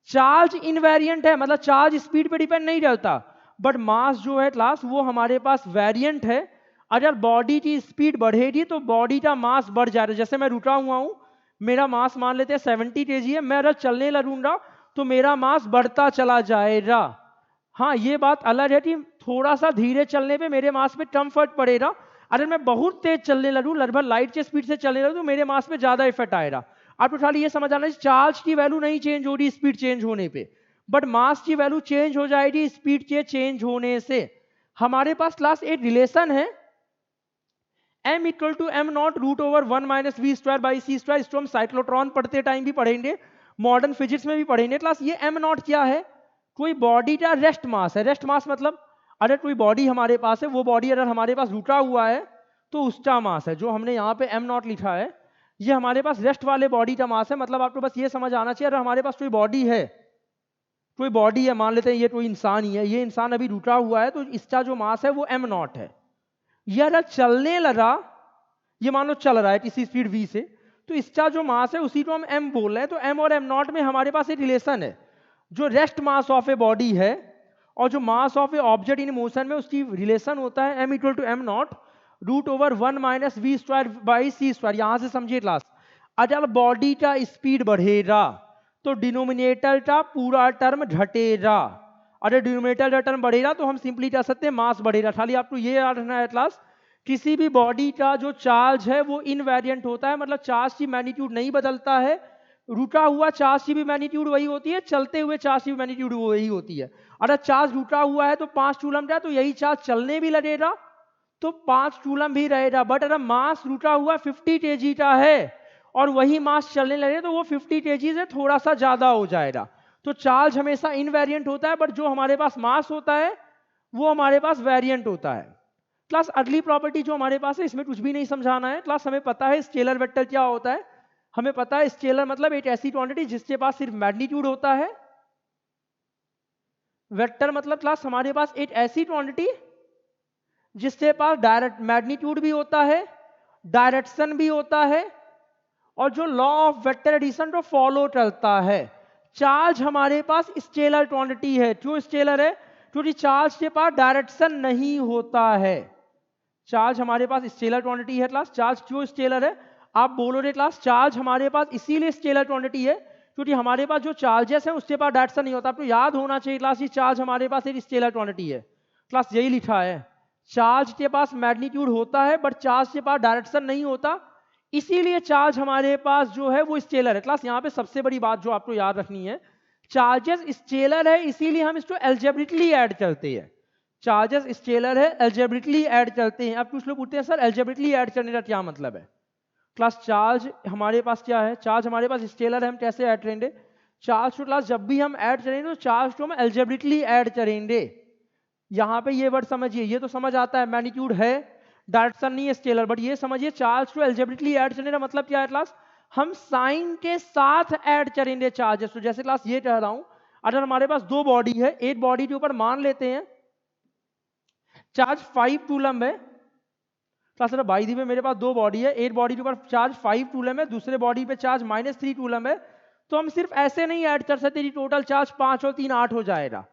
चार्ज इनवेरिएंट है, मतलब चार्ज स्पीड पे डिपेंड नहीं रहता, बट मास जो है क्लास वो हमारे पास वेरिएंट है। अगर बॉडी की स्पीड बढ़ेगी तो बॉडी का मास बढ़ जाएगा। जैसे मैं रुका हुआ हूं, मेरा मास मान लेते हैं 70 kg है, मैं अगर चलने लगूंगा तो मेरा मास बढ़ता चला जाएगा। हाँ, ये बात अलग है कि थोड़ा सा धीरे चलने पे मेरे मास पे कम फर्क पड़ेगा, अगर मैं बहुत तेज चलने लगूं, लगभग लाइट के स्पीड से चलने लगूं, तो मेरे मास पे ज्यादा इफेक्ट आएगा। आपको खाली ये समझ आना है चार्ज की वैल्यू नहीं चेंज हो रही स्पीड चेंज होने पे, बट मास की वैल्यू चेंज हो जाएगी स्पीड के चेंज होने से। हमारे पास क्लास एक रिलेशन है m equal to m naught root over 1 minus v square by c square. इसको हम साइक्लोट्रॉन पढ़ते टाइम भी पढ़ेंगे, मॉडर्न फिजिक्स में भी पढ़ेंगे। क्लास ये m नॉट क्या है? कोई बॉडी का रेस्ट मास है। रेस्ट मास मतलब अगर कोई बॉडी हमारे पास है, वो बॉडी अगर हमारे पास रुका हुआ है तो उसका मास है। जो हमने यहाँ पे m नॉट लिखा है ये हमारे पास रेस्ट वाले बॉडी का मास है। मतलब आपको बस ये समझ आना चाहिए, अगर हमारे पास कोई बॉडी है, कोई बॉडी है, मान लेते हैं ये कोई इंसान ही है, ये इंसान अभी रुका हुआ है, तो इसका जो मास है वो m नॉट है। ये अगर चलने लगा, ये मान लो चल रहा है किसी स्पीड v से, तो इसका जो मास है उसी को हम m बोल रहे हैं। तो m और m नॉट में हमारे पास एक रिलेशन है, जो rest mass of a body है और जो mass of a object in motion में उसकी रिलेशन होता है m equal to m naught root over 1 minus v square by c square. यहां से समझिए क्लास, अगर बॉडी का स्पीड बढ़ेगा तो डिनोमिनेटर का पूरा टर्म घटेगा, अगर डिनोमिनेटर का टर्म बढ़ेगा तो हम सिंपली कह सकते हैं मास बढ़ेगा। खाली आपको ये याद रखना है क्लास, किसी भी बॉडी का जो चार्ज है वो इनवेरिएंट होता है, मतलब चार्ज की मैग्नीट्यूड नहीं बदलता है। रुका हुआ चार्ज की भी मैग्नीट्यूड वही होती है, चलते हुए चार्ज की भी मैग्नीट्यूड वही होती है। अगर चार्ज रुका हुआ है तो 5 कूलम का, तो यही चार्ज चलने भी लगेगा तो 5 कूलम भी रहेगा। बट अगर मास रुका हुआ 50 kg का है और वही मास चलने लगे तो वो 50 kg से थोड़ा सा ज्यादा हो जाएगा। तो चार्ज हमेशा इनवेरिएंट होता है, बट जो हमारे पास मास होता है वो हमारे पास वेरिएंट होता है। क्लास अगली प्रॉपर्टी जो हमारे पास है, इसमें कुछ भी नहीं समझाना है क्लास, हमें पता है स्केलर वेक्टर क्या होता है। हमें पता है स्केलर मतलब एक ऐसी क्वांटिटी जिसके पास सिर्फ मैग्नीट्यूड होता है। वेक्टर मतलब क्लास हमारे पास एक ऐसी क्वांटिटी जिसके पास डायरेक्ट मैग्नीट्यूड भी होता है, डायरेक्शन भी होता है, और जो लॉ ऑफ वेक्टर एडिशन तो फॉलो चलता है। चार्ज हमारे पास स्केलर क्वांटिटी है, क्यों स्केलर है? क्योंकि चार्ज के पास डायरेक्शन नहीं होता है। चार्ज हमारे पास स्केलर क्वांटिटी है क्लास। चार्ज क्यों स्केलर है? आप बोलोगे क्लास चार्ज हमारे पास इसीलिए स्केलर क्वांटिटी है क्योंकि हमारे पास जो चार्जेस है उसके पास डायरेक्शन नहीं होता। आपको याद होना चाहिए क्लास ये चार्ज हमारे पास एक स्केलर क्वांटिटी है। क्लास यही लिखा है, चार्ज के पास मैग्नीट्यूड होता है बट चार्ज के पास डायरेक्शन नहीं होता, इसीलिए चार्ज हमारे पास जो है वो स्केलर है। क्लास यहाँ पे सबसे बड़ी बात जो आपको याद रखनी है, चार्जेस स्केलर है इसीलिए हम इसको एल्जेब्रिकली ऐड करते हैं। चार्जेस स्केलर है, एल्जेब्रिकली ऐड करते हैं। अब कुछ लोग पूछते हैं सर एल्जेब्रिकली ऐड करने का क्या मतलब है? क्लास चार्ज हमारे पास क्या है? चार्ज हमारे पास स्केलर है, हम कैसे ऐड करेंगे? चार्ज को क्लास जब भी हम ऐड करेंगे तो चार्ज को हम एल्जेब्रिकली ऐड करेंगे। यहाँ पे ये वर्ड समझिए, ये तो समझ आता है मैग्नीट्यूड है, डायरेक्शन नहीं है स्केलर, बट ये समझिए चार्ज को एल्जेब्रिकली ऐड करने का मतलब क्या है क्लास? हम साइन के साथ ऐड करेंगे चार्जेस। तो जैसे क्लास ये कह रहा हूं, अगर हमारे पास दो बॉडी है, एक बॉडी के ऊपर मान लेते हैं चार्ज 5 कूलम है। क्लास बाई दी में मेरे पास दो बॉडी है, एक बॉडी के ऊपर चार्ज 5 कूलम है, दूसरे बॉडी पे चार्ज -3 कूलम है। तो हम सिर्फ ऐसे नहीं ऐड कर सकते कि टोटल चार्ज 5 और 3 8 हो जाएगा।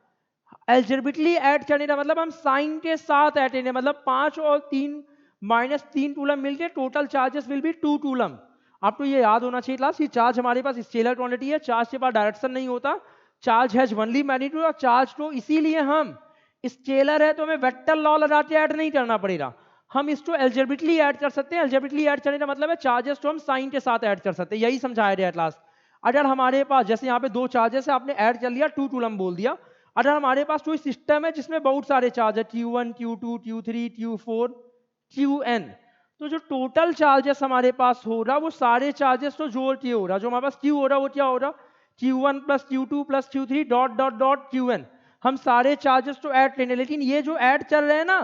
एल्जेब्रिकली ऐड करने का मतलब हम साइन के साथ ऐड करेंगे, मतलब 5 और 3 -3 कूलम मिलके total charges will be 2 coulomb. आपको ये याद होना चाहिए क्लास, ये चार्ज हमारे पास स्केलर क्वांटिटी है, चार्ज के पास डायरेक्शन नहीं होता, चार्ज हैज ओनली मैग्नीट्यूड। और चार्ज को इसीलिए हम स्केलर है तो हमें वेक्टर लॉ लगा के ऐड नहीं करना पड़ेगा, हम इसको एल्जेब्रिकली ऐड कर सकते हैं। एल्जेब्रिकली ऐड करने का मतलब है चार्जेस को हम साइन के साथ ऐड कर सकते हैं, यही समझाया गया क्लास। अगर हमारे पास जैसे यहाँ पे दो चार्जेस है, आपने ऐड कर लिया 2 कूलम बोल दिया। अगर हमारे पास कोई सिस्टम है जिसमें बहुत सारे चार्ज है Q1 Q2 Q3 Q4 Qn, तो जो टोटल चार्जेस हमारे पास हो रहा वो सारे चार्जेस तो जोड़ के हो रहा, जो हमारे पास Q हो रहा वो क्या हो रहा? Q1 plus Q2 plus Q3 dot dot dot Qn। हम सारे चार्जेस तो ऐड करेंगे, लेकिन ये जो ऐड चल रहे हैं ना,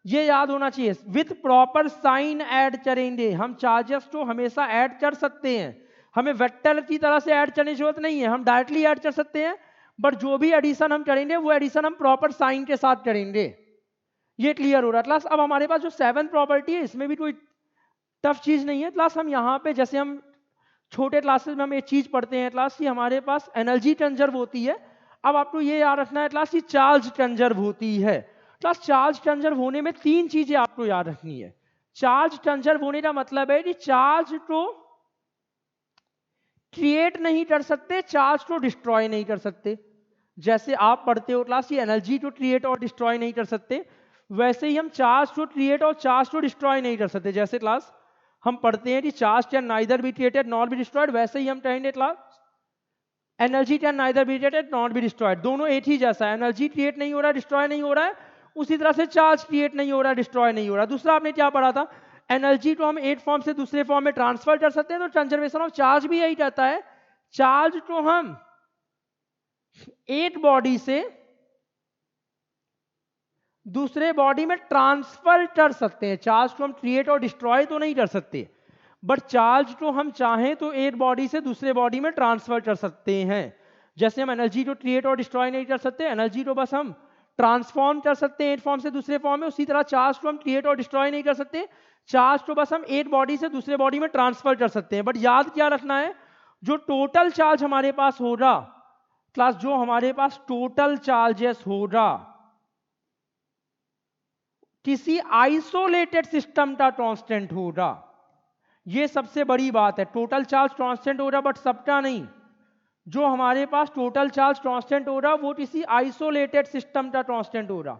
ये याद होना चाहिए विथ प्रॉपर साइन ऐड करेंगे। हम चार्जेस को हमेशा ऐड कर सकते हैं, हमें वेक्टर की तरह से ऐड करने की जरूरत नहीं है, हम डायरेक्टली ऐड कर सकते हैं, बट जो भी एडिशन हम करेंगे वो एडिशन हम प्रॉपर साइन के साथ करेंगे। ये क्लियर हो रहा है क्लास? अब हमारे पास जो 7th प्रॉपर्टी है इसमें भी कोई टफ चीज नहीं है क्लास। हम यहाँ पे जैसे हम छोटे क्लासेस में हम एक चीज पढ़ते हैं क्लास की हमारे पास एनर्जी कंजर्व होती है। अब आपको ये याद रखना है क्लास की चार्ज कंजर्व होती है। क्लास चार्ज कंजर्व होने में 3 चीजें आपको याद रखनी है। चार्ज कंजर्व होने का मतलब है कि चार्ज को क्रिएट नहीं कर सकते, चार्ज को डिस्ट्रॉय नहीं कर सकते। जैसे आप पढ़ते हो क्लास ये एनर्जी को क्रिएट और डिस्ट्रॉय नहीं कर सकते, वैसे ही हम चार्ज को क्रिएट और चार्ज को डिस्ट्रॉय नहीं कर सकते। जैसे क्लास हम पढ़ते हैं कि charge can neither be created not be destroyed, वैसे ही हम कहेंगे class energy can neither be created not be destroyed. दोनों एक ही जैसा है, एनर्जी क्रिएट नहीं हो रहा है, डिस्ट्रॉय नहीं हो रहा है, उसी तरह से चार्ज क्रिएट नहीं हो रहा है, डिस्ट्रॉय नहीं हो रहा है। दूसरा आपने क्या पढ़ा था, एनर्जी को हम एक फॉर्म से दूसरे फॉर्म में ट्रांसफर कर सकते हैं, तो कंजर्वेशन ऑफ चार्ज भी यही कहता है। चार्ज को हम एक बॉडी से दूसरे बॉडी में ट्रांसफर कर सकते हैं। चार्ज को हम क्रिएट और डिस्ट्रॉय तो नहीं कर सकते, बट चार्ज को हम चाहें तो एक बॉडी से दूसरे बॉडी में ट्रांसफर कर सकते हैं। जैसे हम एनर्जी को क्रिएट और डिस्ट्रॉय नहीं कर सकते, एनर्जी को बस हम ट्रांसफॉर्म कर सकते हैं एक फॉर्म से दूसरे फॉर्म में, उसी तरह चार्ज को हम क्रिएट और डिस्ट्रॉय नहीं कर सकते, चार्ज को बस हम एक बॉडी से दूसरे बॉडी में ट्रांसफर कर सकते हैं। बट याद क्या रखना है, जो टोटल चार्ज हमारे पास होगा क्लास, जो हमारे पास टोटल चार्जेस होगा किसी आइसोलेटेड सिस्टम का कांस्टेंट होगा। ये सबसे बड़ी बात है, टोटल चार्ज कांस्टेंट होगा बट सबका नहीं। जो हमारे पास टोटल चार्ज कांस्टेंट होगा वो किसी आइसोलेटेड सिस्टम का कांस्टेंट होगा।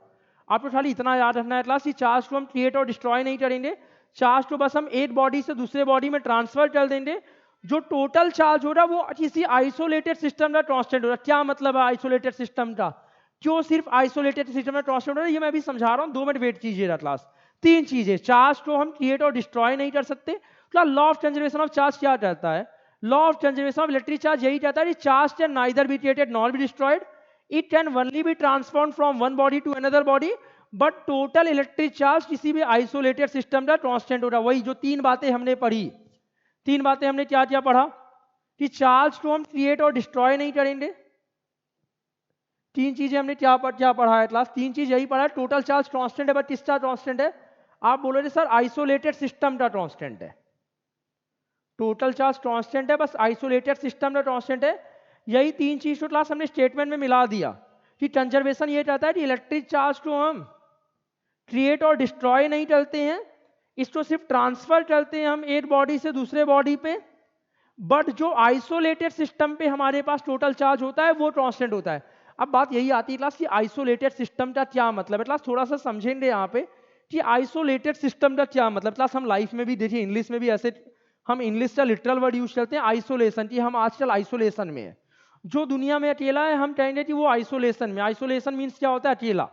आपको खाली इतना याद रखना है क्लास, कि चार्ज को हम क्रिएट और डिस्ट्रॉय नहीं करेंगे, चार्ज को बस हम एक बॉडी से दूसरे बॉडी में ट्रांसफर कर देंगे। जो टोटल चार्ज होगा वो किसी आइसोलेटेड सिस्टम का कांस्टेंट होगा। क्या मतलब है आइसोलेटेड सिस्टम का, क्यों सिर्फ आइसोलेटेड सिस्टम में कांस्टेंट हो रहा है, ये मैं अभी समझा रहा हूं, 2 मिनट वेट कीजिएगा क्लास। 3 चीजें, चार्ज को हम क्रिएट और डिस्ट्रॉय नहीं कर सकते। Law of conservation of charge क्या कहता है? Law of conservation of electric charge यही कहता है कि charge can neither be created not be destroyed, it can only be transform from one body to another body, but total electric charge किसी भी isolated system का constant हो रहा है। वही जो 3 बातें हमने पढ़ी, 3 बातें हमने क्या क्या पढ़ा, कि चार्ज को हम क्रिएट और डिस्ट्रॉय नहीं करेंगे। 3 चीजें हमने क्या पढ़ा है क्लास? 3 चीज यही पढ़ा है, टोटल चार्ज कांस्टेंट है, बट किसका कांस्टेंट है? आप बोलोगे सर आइसोलेटेड सिस्टम का कांस्टेंट है। टोटल चार्ज कांस्टेंट है, बस आइसोलेटेड सिस्टम में कांस्टेंट है। यही तीन चीज तो क्लास हमने स्टेटमेंट में मिला दिया कि कंजर्वेशन ये चाहता है कि इलेक्ट्रिक चार्ज को हम क्रिएट और डिस्ट्रॉय नहीं करते हैं, इसको सिर्फ ट्रांसफर करते हैं हम एक बॉडी से दूसरे बॉडी पे। बट जो आइसोलेटेड सिस्टम पे हमारे पास टोटल चार्ज होता है वो कांस्टेंट होता है। अब बात यही आती है क्लास कि आइसोलेटेड सिस्टम का क्या मतलब है। क्लास थोड़ा सा समझेंगे यहाँ पे कि आइसोलेटेड सिस्टम का क्या मतलब। क्लास हम लाइफ में भी देखिए, इंग्लिश में भी ऐसे हम इंग्लिश का लिटरल वर्ड यूज करते हैं आइसोलेशन, कि हम आजकल आइसोलेशन में है। जो दुनिया में अकेला है हम कहेंगे कि वो आइसोलेशन में। आइसोलेशन मीन्स क्या होता है? अकेला।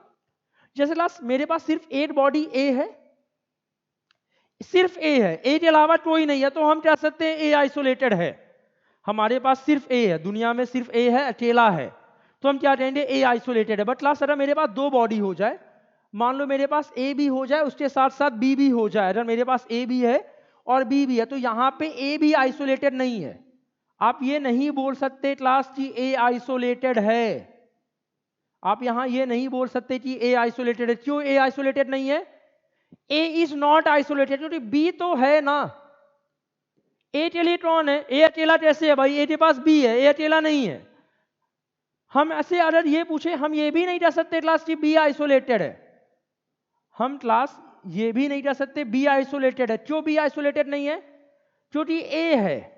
जैसे क्लास मेरे पास सिर्फ एक बॉडी ए है, सिर्फ ए है, ए के अलावा कोई नहीं है, तो हम कह सकते हैं ए आइसोलेटेड है। हमारे पास सिर्फ ए है, दुनिया में सिर्फ ए है, अकेला है, तो हम क्या कहेंगे? ए आइसोलेटेड है। बट क्लास अगर मेरे पास दो बॉडी हो जाए, मान लो मेरे पास ए भी हो जाए, उसके साथ साथ बी भी हो जाए, अगर मेरे पास ए भी है और बी भी है, तो यहाँ पे ए भी आइसोलेटेड नहीं है। आप ये नहीं बोल सकते क्लास कि ए आइसोलेटेड है। आप यहाँ ये नहीं बोल सकते कि ए आइसोलेटेड है। क्यों ए आइसोलेटेड नहीं है? ए इज नॉट आइसोलेटेड, क्योंकि बी तो है ना। ए के लिए कौन है? ए अकेला कैसे है भाई? ए के पास बी है, ए अकेला नहीं है। हम ऐसे अगर ये पूछे, हम ये भी नहीं कह सकते क्लास कि बी आइसोलेटेड है। हम क्लास ये भी नहीं कह सकते बी आइसोलेटेड है। क्यों बी आइसोलेटेड नहीं है? क्योंकि ए है।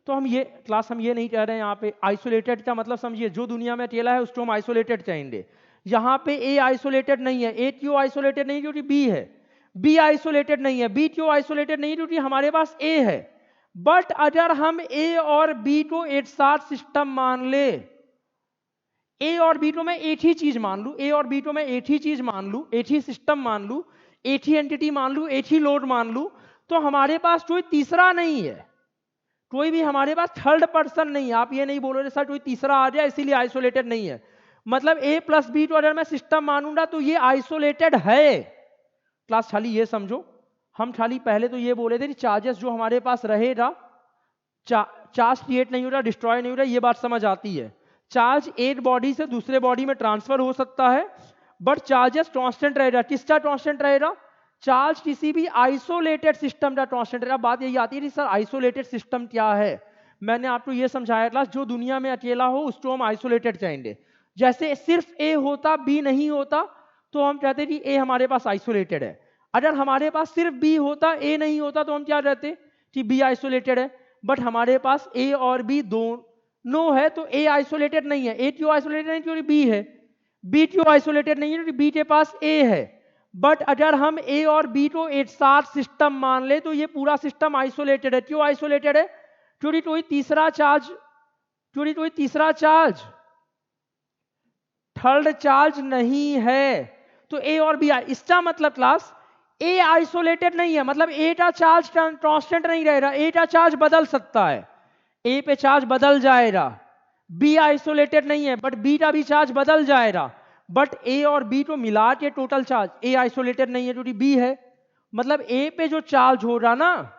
तो हम ये क्लास हम ये नहीं कह रहे हैं यहाँ पे आइसोलेटेड का मतलब समझिए, जो दुनिया में अकेला है उसको हम आइसोलेटेड कहेंगे। यहाँ पे ए आइसोलेटेड नहीं है। ए क्यों आइसोलेटेड नहीं? क्योंकि बी है। बी आइसोलेटेड नहीं है। बी क्यों आइसोलेटेड नहीं? क्योंकि हमारे पास ए है। बट अगर हम ए और बी को एक साथ सिस्टम मान ले, ए और बी को मैं एक ही चीज मान लू, ए और बी को मैं एक ही चीज मान लू, एक ही सिस्टम मान लू, एक ही एंटिटी मान लू, एक ही लोड मान लू, तो हमारे पास कोई तीसरा नहीं है, कोई भी हमारे पास थर्ड पर्सन नहीं है। आप ये नहीं बोलोगे सर कोई तीसरा आ जाए इसीलिए आइसोलेटेड नहीं है। मतलब ए प्लस बी को अगर मैं सिस्टम मानूंगा तो ये आइसोलेटेड है। क्लास खाली ये समझो, हम खाली पहले तो ये बोले थे कि चार्जेस जो हमारे पास रहेगा, चार्ज क्रिएट नहीं हो रहा, डिस्ट्रॉय नहीं हो रहा, ये बात समझ आती है। चार्ज एक बॉडी से दूसरे बॉडी में ट्रांसफर हो सकता है, बट चार्जेस कांस्टेंट रहेगा। किसका कांस्टेंट रहेगा? चार्ज किसी भी आइसोलेटेड सिस्टम का कांस्टेंट रहेगा। बात यही आती है कि सर आइसोलेटेड सिस्टम क्या है? मैंने आपको ये समझाया क्लास, जो दुनिया में अकेला हो उसको हम आइसोलेटेड कहेंगे। जैसे सिर्फ ए होता बी नहीं होता तो हम कहते हैं कि ए हमारे पास आइसोलेटेड है। अगर हमारे पास सिर्फ बी होता ए नहीं होता तो हम क्या कहते कि बी आइसोलेटेड है। बट हमारे पास ए और बी दोनों है तो ए आइसोलेटेड नहीं है। ए क्यों आइसोलेटेड नहीं? क्योंकि बी है। बी क्यों आइसोलेटेड नहीं है? क्योंकि बी के पास ए है। बट अगर हम ए और बी को एक साथ सिस्टम मान ले तो ये पूरा सिस्टम आइसोलेटेड है। क्यों आइसोलेटेड है? क्योंकि कोई तीसरा चार्ज थर्ड चार्ज नहीं है। तो ए और बी, इसका मतलब क्लास ए आइसोलेटेड नहीं है, मतलब ए का चार्ज कांस्टेंट नहीं रहेगा, ए का चार्ज बदल सकता है, ए पे चार्ज बदल जाएगा। बी आइसोलेटेड नहीं है बट बी का भी चार्ज बदल जाएगा। बट ए और बी को मिला के टोटल चार्ज, ए आइसोलेटेड नहीं है क्योंकि बी है। मतलब ए पे जो चार्ज हो रहा ना,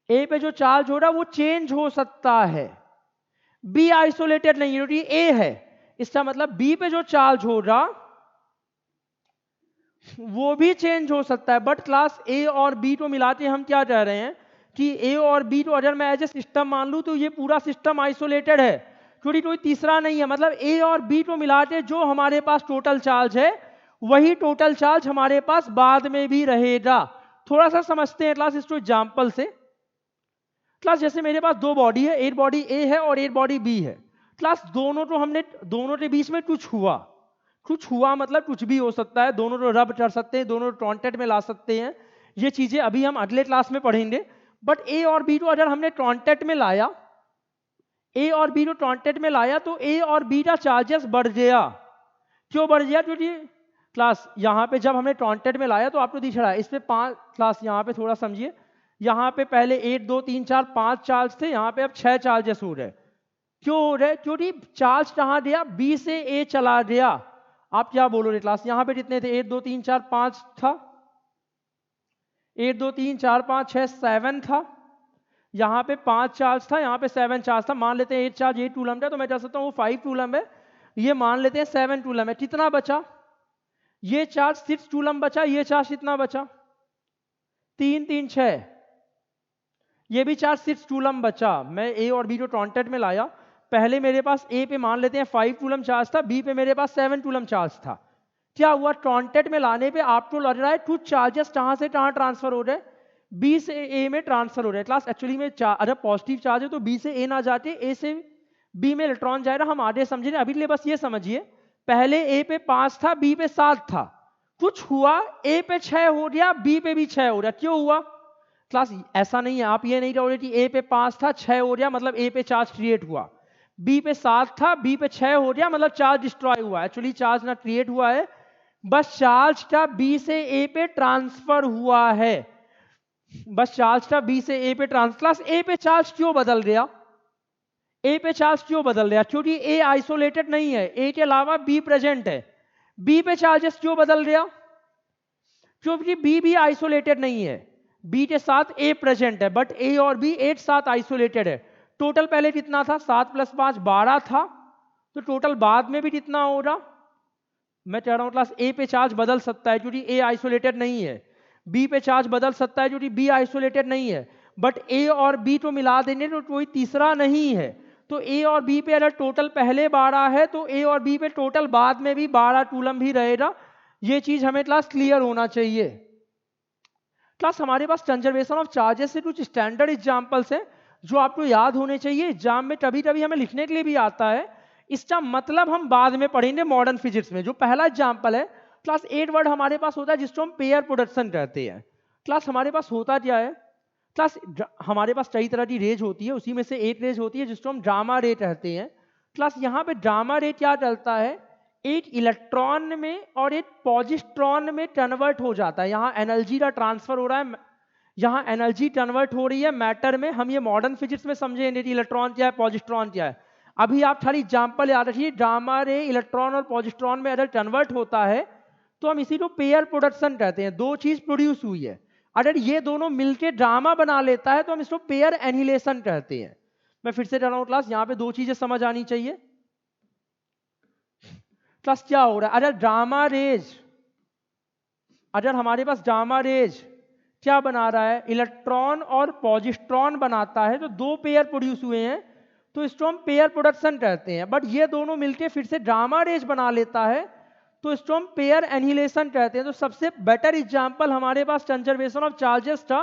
ए पे जो चार्ज हो रहा वो चेंज हो सकता है। बी आइसोलेटेड नहीं है क्योंकि ए है। इसका मतलब बी पे जो चार्ज हो रहा वो भी चेंज हो सकता है। बट क्लास ए और बी को मिलाते हम क्या कह रहे हैं कि ए और बी को अगर मैं एज ए सिस्टम मान लूं तो ये पूरा सिस्टम आइसोलेटेड है क्योंकि कोई तीसरा नहीं है। मतलब ए और बी को मिलाते जो हमारे पास टोटल चार्ज है वही टोटल चार्ज हमारे पास बाद में भी रहेगा। थोड़ा सा समझते हैं क्लास इसको एग्जाम्पल से। क्लास जैसे मेरे पास दो बॉडी है, एक बॉडी ए है और एक बॉडी बी है। क्लास दोनों के बीच में कुछ हुआ मतलब कुछ भी हो सकता है, दोनों को रब कर सकते हैं, दोनों को कांटेक्ट में ला सकते हैं। ये चीजें अभी हम अगले क्लास में पढ़ेंगे। बट ए और बी को अगर हमने कांटेक्ट में लाया, ए और बी को कांटेक्ट में लाया तो ए और बी का चार्जेस बढ़ गया। क्यों बढ़ गया? क्योंकि क्लास यहाँ पे जब हमने कांटेक्ट में लाया तो आपको दिख रहा है इसमें 5 क्लास, यहाँ पे थोड़ा समझिए, यहाँ पे पहले 1 2 3 4 5 चार्ज थे, यहाँ पे अब 6 चार्जेस हो रहे। क्यों हो रहे? क्योंकि चार्ज कहाँ गया? बी से ए चला गया। आप क्या बोलोगे क्लास? यहाँ पे कितने थे? 1 2 3 4 5 था, 1 2 3 4 5 6 7 था, यहाँ पे 5 चार्ज था, यहाँ पे 7 चार्ज था। मान लेते हैं 1 चार्ज 8 कूलम है तो मैं कह सकता हूँ वो 5 कूलम है। ये मान लेते हैं 7 कूलम है। कितना बचा? ये चार्ज 6 कूलम बचा, ये चार्ज कितना बचा? 3 3 6। ये भी चार्ज 6 कूलम बचा। मैं ए और बी जो टॉन्टेड में लाया, पहले मेरे पास ए पे मान लेते हैं 5 कूलम चार्ज था, बी पे मेरे पास 7 कूलम चार्ज था। क्या हुआ, टॉन्टेड में लाने पे आपको लग रहा है कुछ चार्जेस कहाँ से कहाँ ट्रांसफर हो रहे हैं, बी से ए में ट्रांसफर हो रहे हैं। क्लास एक्चुअली में अगर पॉजिटिव चार्ज है तो बी से ए ना जाके ए से बी में इलेक्ट्रॉन जाएगा। हम आगे समझे, अभी के लिए बस ये समझिए, पहले ए पे 5 था, बी पे 7 था, कुछ हुआ ए पे 6 हो गया, बी पे भी 6 हो गया। क्यों हुआ क्लास, ऐसा नहीं है, आप ये नहीं कहोगे कि ए पे 5 था 6 हो गया मतलब ए पे चार्ज क्रिएट हुआ, बी पे 7 था बी पे 6 हो गया मतलब चार्ज डिस्ट्रॉय हुआ। एक्चुअली चार्ज ना क्रिएट हुआ है, बस चार्ज का बी से ए पे ट्रांसफर हुआ है, बस चार्ज का बी से ए पे ट्रांसफर। क्लास ए पे चार्ज क्यों बदल गया, ए पे चार्ज क्यों बदल गया, क्योंकि ए आइसोलेटेड नहीं है, ए के अलावा बी प्रेजेंट है। बी पे चार्जेस क्यों बदल गया, क्योंकि बी भी आइसोलेटेड नहीं है, बी के साथ ए प्रेजेंट है, बट ए और बी एक साथ आइसोलेटेड है। टोटल पहले कितना था, 7 + 5 12 था, तो टोटल बाद में भी कितना होगा। मैं कह रहा हूं क्लास ए पे चार्ज बदल सकता है क्योंकि ए आइसोलेटेड नहीं है, बी पे चार्ज बदल सकता है क्योंकि बी आइसोलेटेड नहीं है, बट ए और बी तो मिला देंगे तो कोई तीसरा नहीं है। तो ए और बी पे अगर टोटल पहले 12 है तो ए और बी पे टोटल बाद में भी 12 कूलम भी रहेगा। ये चीज हमें क्लास क्लियर होना चाहिए। क्लास हमारे पास कंजर्वेशन ऑफ चार्जेस से कुछ स्टैंडर्ड एग्जांपल्स हैं जो आपको याद होने चाहिए, एग्जाम में कभी कभी हमें लिखने के लिए भी आता है। इसका मतलब हम बाद में पढ़ेंगे मॉडर्न फिजिक्स में। जो पहला एग्जांपल है क्लास 8 वर्ड हमारे पास होता है जिसको हम पेयर प्रोडक्शन कहते हैं। क्लास हमारे पास होता क्या है, क्लास हमारे पास कई तरह की रेज होती है, उसी में से एक रेज होती है जिसको हम गामा रे कहते हैं। क्लास यहाँ पे गामा रे क्या चलता है, एक इलेक्ट्रॉन में और एक पॉजिट्रॉन में कन्वर्ट हो जाता है। यहाँ एनर्जी का ट्रांसफर हो रहा है, यहाँ एनर्जी कन्वर्ट हो रही है मैटर में। हम ये मॉडर्न फिजिक्स में समझेंगे कि इलेक्ट्रॉन क्या है पॉजिट्रॉन क्या है। अभी आप खाली एग्जांपल याद रखिए, गामा रे इलेक्ट्रॉन और पॉजिट्रॉन में अगर कन्वर्ट होता है तो हम इसी को पेयर प्रोडक्शन कहते हैं। दो चीज प्रोड्यूस हुई है, अगर ये दोनों मिलके गामा बना लेता है तो हम इसको पेयर एनिहिलेशन कहते हैं। मैं फिर से कह रहा हूं क्लास, यहाँ पे दो चीजें समझ आनी चाहिए। क्लास क्या हो रहा है, अगर गामा रेज, अगर हमारे पास गामा रेज क्या बना रहा है, इलेक्ट्रॉन और पॉजिट्रॉन बनाता है, तो दो पेयर प्रोड्यूस हुए हैं तो इसको हम पेयर प्रोडक्शन कहते हैं। बट ये दोनों मिलके फिर से गामा रेज बना लेता है तो इसको हम पेयर एनिहिलेशन कहते हैं। तो सबसे बेटर एग्जांपल हमारे पास कंजर्वेशन ऑफ चार्जेस का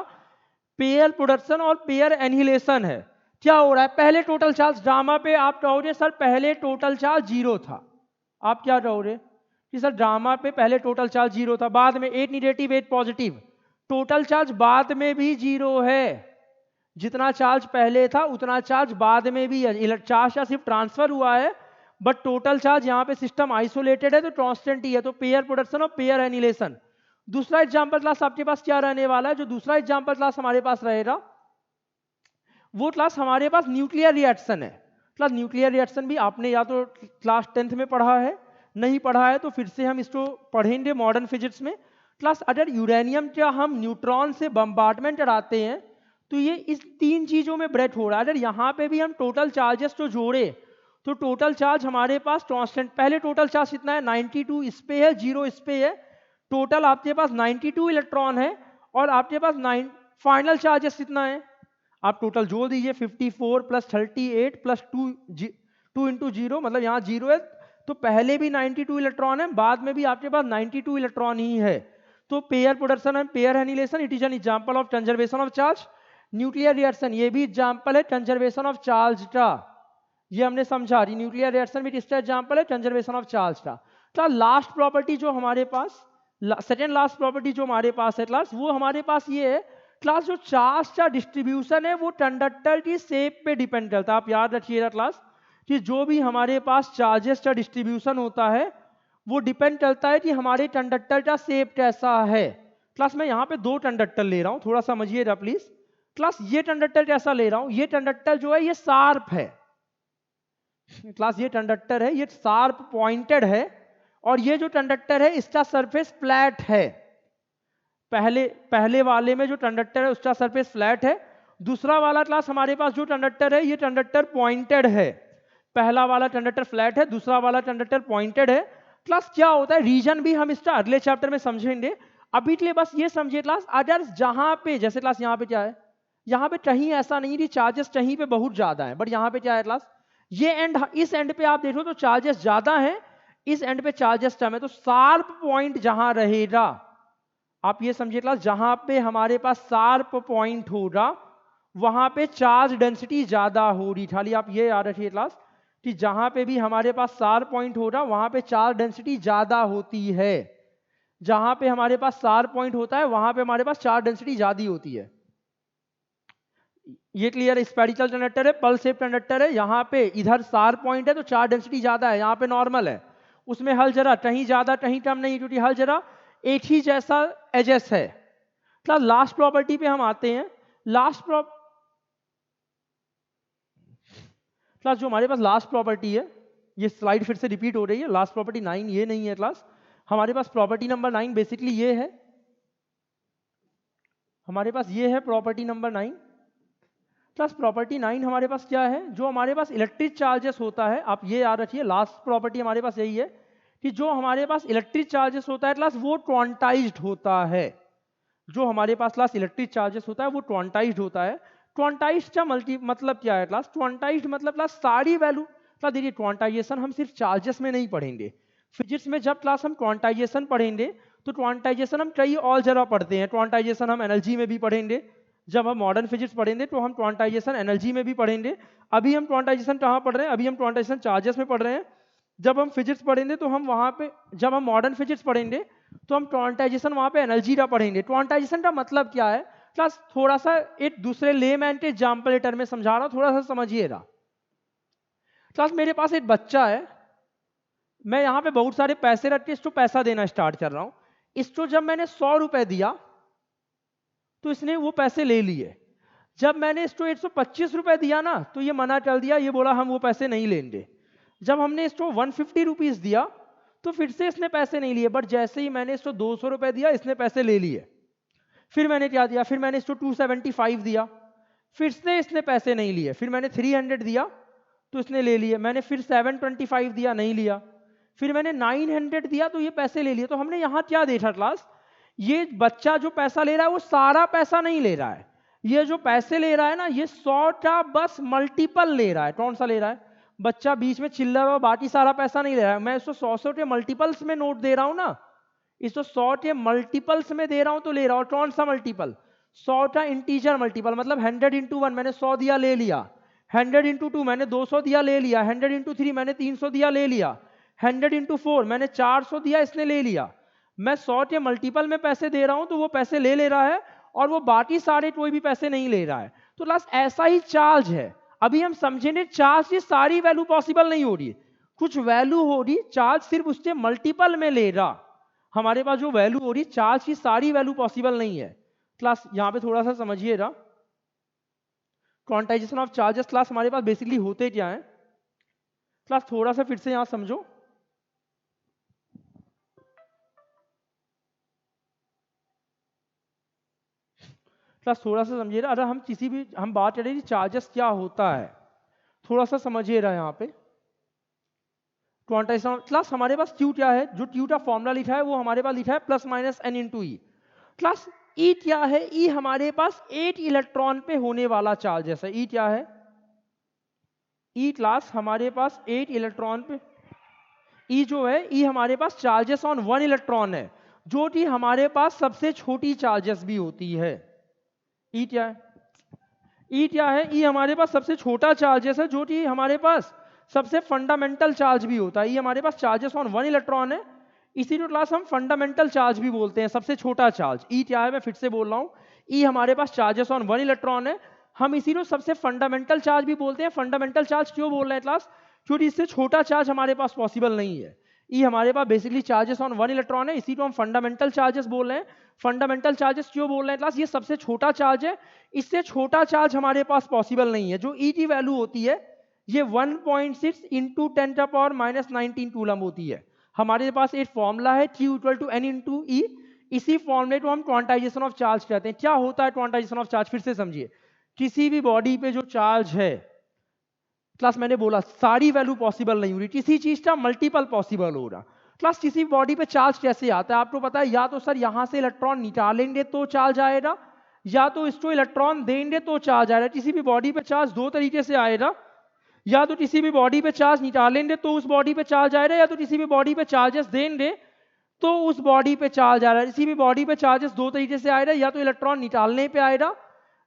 पेयर प्रोडक्शन और पेयर एनिहिलेशन है। क्या हो रहा है, पहले टोटल चार्ज गामा पे आप कहोगे सर पहले टोटल चार्ज 0 था, आप क्या कहोगे कि सर गामा पे पहले टोटल चार्ज 0 था, बाद में 8 नेगेटिव 8 पॉजिटिव, टोटल चार्ज बाद में भी 0 है। जितना चार्ज पहले था उतना चार्ज बाद में भी है, चार्ज सिर्फ ट्रांसफर हुआ है बट टोटल चार्ज यहाँ पे सिस्टम आइसोलेटेड है तो कांस्टेंट ही है। तो पेयर प्रोडक्शन और पेयर एनिहिलेशन। दूसरा एग्जांपल क्लास आपके पास क्या रहने वाला है, जो दूसरा एग्जांपल क्लास हमारे पास रहेगा वो क्लास हमारे पास न्यूक्लियर रिएक्शन है। क्लास न्यूक्लियर रिएक्शन भी आपने या तो क्लास 10th में पढ़ा है, नहीं पढ़ा है तो फिर से हम इसको पढ़ेंगे मॉडर्न फिजिक्स में। क्लास अगर यूरेनियम का हम न्यूट्रॉन से बम्बार्डमेंट कराते हैं तो ये इस तीन चीजों में ब्रेक हो रहा है। अगर यहाँ पे भी हम टोटल चार्जेस को जोड़े तो टोटल चार्ज हमारे पास कांस्टेंट, पहले टोटल चार्ज कितना है 92 इस पे है, 0 इस पे है, टोटल आपके पास 92 इलेक्ट्रॉन है और आपके पास 9 फाइनल चार्जेस कितना है, आप टोटल जोड़ दीजिए 54 + 38 + 2 इंटू 0 मतलब यहाँ 0 है। तो पहले भी 92 इलेक्ट्रॉन है, बाद में भी आपके पास 92 इलेक्ट्रॉन ही है। तो pair production and pair annihilation it is an example of conservation of charge. Nuclear reaction ये भी एग्जांपल है कंजर्वेशन ऑफ चार्ज का, ये हमने समझा। न्यूक्लियर रिएक्शन भी किसका एग्जांपल है, कंजर्वेशन ऑफ चार्ज का। तो लास्ट प्रॉपर्टी जो हमारे पास, सेकेंड लास्ट प्रॉपर्टी जो हमारे पास है क्लास, वो हमारे पास ये है क्लास, जो चार्ज का डिस्ट्रीब्यूशन है वो कंडक्टर की शेप पे डिपेंड करता है। आप याद रखिएगा क्लास कि जो भी हमारे पास चार्जेस का डिस्ट्रीब्यूशन होता है वो डिपेंड करता है कि हमारे कंडक्टर का शेप कैसा है। क्लास मैं यहाँ पे दो कंडक्टर ले रहा हूँ, थोड़ा समझिएगा प्लीज। क्लास ये कंडक्टर कैसा ले रहा हूँ, ये कंडक्टर जो है ये शार्प है, क्लास ये कंडक्टर है ये शार्प पॉइंटेड है, और ये जो कंडक्टर है इसका सरफेस फ्लैट है। पहले वाले में जो कंडक्टर है उसका सरफेस फ्लैट है, दूसरा वाला क्लास हमारे पास जो कंडक्टर है ये कंडक्टर पॉइंटेड है। पहला वाला कंडक्टर फ्लैट है, दूसरा वाला कंडक्टर पॉइंटेड है। क्लास क्या होता है, रीजन भी हम इसका अगले चैप्टर में समझेंगे। अभी के लिए बस ये समझिए क्लास, अगर जहां पे जैसे क्लास यहाँ पे क्या है यहाँ पे कहीं ऐसा नहीं कि चार्जेस कहीं पे बहुत ज्यादा है, बट यहाँ पे क्या है क्लास, ये एंड, इस एंड पे आप देखो तो चार्जेस ज्यादा है, इस एंड पे चार्जेस कम है, तो शार्प पॉइंट जहां रहेगा, आप ये समझिए क्लास, जहां पे हमारे पास शार्प पॉइंट होगा वहां पे चार्ज डेंसिटी ज्यादा हो रही। खाली आप ये याद रखिए क्लास कि जहां पे भी हमारे पास शार्प पॉइंट होगा वहां पे चार्ज डेंसिटी ज्यादा होती है, जहां पे हमारे पास शार्प पॉइंट होता है वहां पे हमारे पास चार्ज डेंसिटी ज्यादा होती है। ये क्लियर, स्पेरिकल कंडक्टर है, पल्स शेप कंडक्टर है, यहाँ पे इधर शार्प पॉइंट है तो चार्ज डेंसिटी ज्यादा है, यहाँ पे नॉर्मल है, उसमें हल जरा कहीं ज्यादा कहीं कम नहीं, क्योंकि हल जरा एक ही जैसा एजेस है। क्लास लास्ट प्रॉपर्टी पे हम आते हैं। क्लास जो हमारे पास लास्ट प्रॉपर्टी है, ये स्लाइड फिर से रिपीट हो रही है, लास्ट प्रॉपर्टी 9 ये नहीं है क्लास, हमारे पास प्रॉपर्टी नंबर 9 बेसिकली ये है, हमारे पास ये है प्रॉपर्टी नंबर 9। प्लस प्रॉपर्टी 9 हमारे पास क्या है, जो हमारे पास इलेक्ट्रिक चार्जेस होता है, आप ये याद रखिए, लास्ट प्रॉपर्टी हमारे पास यही है कि जो हमारे पास इलेक्ट्रिक चार्जेस होता है क्लास वो क्वांटाइज्ड होता है, जो हमारे पास क्लास इलेक्ट्रिक चार्जेस होता है वो क्वांटाइज्ड होता है। क्वांटाइज्ड का मतलब क्या है क्लास, क्वांटाइज्ड मतलब क्लास सारी वैल्यू, क्लास देखिए क्वांटाइजेशन हम सिर्फ चार्जेस में नहीं पढ़ेंगे, फिजिक्स में जब क्लास हम क्वांटाइजेशन पढ़ेंगे तो क्वांटाइजेशन हम कई और जगह पढ़ते हैं, क्वांटाइजेशन हम एनर्जी में भी पढ़ेंगे, जब हम मॉडर्न फिजिक्स पढ़ेंगे तो हम क्वांटाइजेशन एनर्जी में भी पढ़ेंगे। अभी हम क्वांटाइजेशन कहाँ पढ़ रहे हैं, अभी हम क्वांटाइजेशन चार्जेस में पढ़ रहे हैं। जब हम फिजिक्स पढ़ेंगे तो हम वहाँ पे, जब हम मॉडर्न फिजिक्स पढ़ेंगे तो हम क्वांटाइजेशन वहाँ पे एनर्जी का पढ़ेंगे। क्वांटाइजेशन का मतलब क्या है क्लास, थोड़ा सा एक दूसरे लेमैन के एग्जाम्पल टर्म में समझा रहा हूँ, थोड़ा सा समझिएगा। क्लास मेरे पास एक बच्चा है, मैं यहाँ पे बहुत सारे पैसे रख के इसको पैसा देना स्टार्ट कर रहा हूँ, इसको जब मैंने 100 रुपए दिया तो इसने वो पैसे ले लिए, जब मैंने इसको 125 रुपए दिया ना तो ये मना कर दिया, ये बोला हम वो पैसे नहीं लेंगे। जब हमने इसको 150 रुपीज दिया तो फिर से इसने पैसे नहीं लिए, बट जैसे ही मैंने इसको 200 रुपए दिया इसने पैसे ले लिए। फिर मैंने क्या दिया, फिर मैंने इसको 275 दिया, फिर से इसने पैसे नहीं लिए, फिर मैंने 300 दिया तो इसने ले लिए, मैंने फिर 725 दिया नहीं लिया, फिर मैंने 900 दिया तो ये पैसे ले लिए। तो हमने यहाँ क्या देखा क्लास, ये बच्चा जो पैसा ले रहा है वो सारा पैसा नहीं ले रहा है, ये जो पैसे ले रहा है ना ये 100 का बस मल्टीपल ले रहा है। कौन सा ले रहा है, बच्चा बीच में चिल्लर और बाकी सारा पैसा नहीं ले रहा है, मैं इसको 100 के मल्टीपल्स में नोट दे रहा हूं ना, इसको 100 के मल्टीपल्स में दे रहा हूं तो ले रहा हूं। कौन सा मल्टीपल, 100 का इंटीजर मल्टीपल, मतलब 100 इंटू 1 मैंने 100 दिया ले लिया, 100 इंटू 2 मैंने 200 दिया ले लिया, 100 इंटू 3 मैंने 300 दिया ले लिया, 100 इंटू 4 मैंने 400 दिया इसने ले लिया। मैं 100 के मल्टीपल में पैसे दे रहा हूं तो वो पैसे ले रहा है, और वो बाकी सारे कोई भी पैसे नहीं ले रहा है। तो लास्ट ऐसा ही चार्ज है, अभी हम समझेंगे चार्ज की सारी वैल्यू पॉसिबल नहीं हो रही, कुछ वैल्यू हो रही, चार्ज सिर्फ उसके मल्टीपल में ले रहा, हमारे पास जो वैल्यू हो रही चार्ज की सारी वैल्यू पॉसिबल नहीं है। क्लास यहां पे थोड़ा सा समझिएगा, क्वांटाइजेशन ऑफ चार्जेस क्लास हमारे पास बेसिकली होते क्या है, क्लास थोड़ा सा फिर से यहां समझो। क्लास थोड़ा सा समझिएगा, अगर हम किसी भी हम बात करें चार्जेस क्या होता है, थोड़ा सा समझिएगा यहाँ पे। क्वांटाइजेशन क्लास हमारे पास क्यू क्या है, जो क्यू का फॉर्मूला लिखा है वो हमारे पास लिखा है प्लस माइनस एन इंटू ई। क्लास ई क्या है, ई हमारे पास 8 इलेक्ट्रॉन पे होने वाला चार्जेस है। ई क्या है, ई क्लास हमारे पास 8 इलेक्ट्रॉन पे, ई जो है ई हमारे पास चार्जेस ऑन 1 इलेक्ट्रॉन है, जो कि हमारे पास सबसे छोटी चार्जेस भी होती है। ई क्या है, ई क्या है, ई हमारे पास सबसे छोटा चार्जेस है, जो कि हमारे पास सबसे फंडामेंटल चार्ज भी होता है। ई हमारे पास चार्जेस ऑन 1 इलेक्ट्रॉन है, इसी को क्लास हम फंडामेंटल चार्ज भी बोलते हैं, सबसे छोटा चार्ज। ई क्या है, मैं फिर से बोल रहा हूँ, ई हमारे पास चार्जेस ऑन 1 इलेक्ट्रॉन है, हम इसी को सबसे फंडामेंटल चार्ज भी बोलते हैं। फंडामेंटल चार्ज क्यों बोल रहे हैं क्लास, क्योंकि इससे छोटा चार्ज हमारे पास पॉसिबल नहीं है। ई हमारे पास बेसिकली चार्जेस ऑन 1 इलेक्ट्रॉन है, इसी को हम फंडामेंटल चार्जेस बोल रहे हैं। फंडामेंटल चार्जेस क्यों बोल रहे हैं क्लास, ये सबसे छोटा चार्ज है, इससे छोटा चार्ज हमारे पास पॉसिबल नहीं है। जो ई की वैल्यू होती है ये 1.6 इंटू 10⁻⁻19 कूलम होती है। हमारे पास एक फॉर्मूला है Q equal to N into e, इसी फॉर्मूले को हम क्वांटाइजेशन ऑफ चार्ज कहते हैं। क्या होता है क्वांटाइजेशन ऑफ चार्ज, फिर से समझिए, किसी भी बॉडी पे जो चार्ज है, क्लास मैंने बोला सारी वैल्यू पॉसिबल नहीं हो रही, किसी चीज का मल्टीपल पॉसिबल हो रहा। क्लास किसी बॉडी पे चार्ज कैसे आता है आपको पता है, या तो सर यहां से इलेक्ट्रॉन निकालेंगे तो चार्ज आएगा, या तो इसको इलेक्ट्रॉन देंगे तो चार्ज आएगा, किसी भी बॉडी पे चार्ज दो तरीके से आएगा, या तो किसी भी बॉडी पे चार्ज निकालेंगे तो उस बॉडी पे चार्ज आएगा, या तो किसी भी बॉडी पे चार्जेस देंगे तो उस बॉडी पे चार्ज आ रहा है। किसी भी बॉडी पे चार्जेस दो तरीके से आएगा, या तो इलेक्ट्रॉन निकालने पे आएगा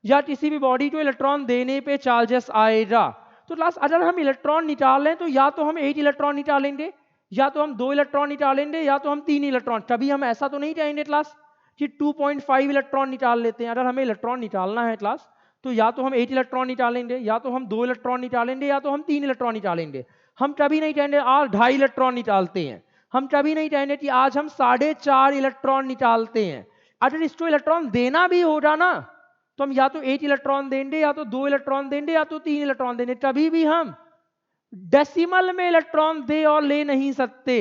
या किसी भी बॉडी को इलेक्ट्रॉन देने पे चार्जेस आएगा। तो क्लास अगर हम इलेक्ट्रॉन निकालें तो या तो हम 8 इलेक्ट्रॉन निकालेंगे, या तो हम 2 इलेक्ट्रॉन निकालेंगे, या तो हम 3 इलेक्ट्रॉन। कभी हम ऐसा तो नहीं कहेंगे क्लास कि 2.5 इलेक्ट्रॉन निकाल लेते हैं। अगर हमें इलेक्ट्रॉन निकालना है क्लास तो या तो हम 8 इलेक्ट्रॉन निकालेंगे, या तो हम 2 इलेक्ट्रॉन निकालेंगे, या तो हम 3 इलेक्ट्रॉन निकालेंगे। हम कभी नहीं कहेंगे आज 2.5 इलेक्ट्रॉन निकालते हैं, हम कभी नहीं कहेंगे कि आज हम 4.5 इलेक्ट्रॉन निकालते हैं। अगर इसको इलेक्ट्रॉन देना भी होगा ना तो हम या तो 8 इलेक्ट्रॉन देंगे, या तो 2 इलेक्ट्रॉन देंगे, या तो 3 इलेक्ट्रॉन देंगे। कभी भी हम डेसिमल में इलेक्ट्रॉन दे और ले नहीं सकते।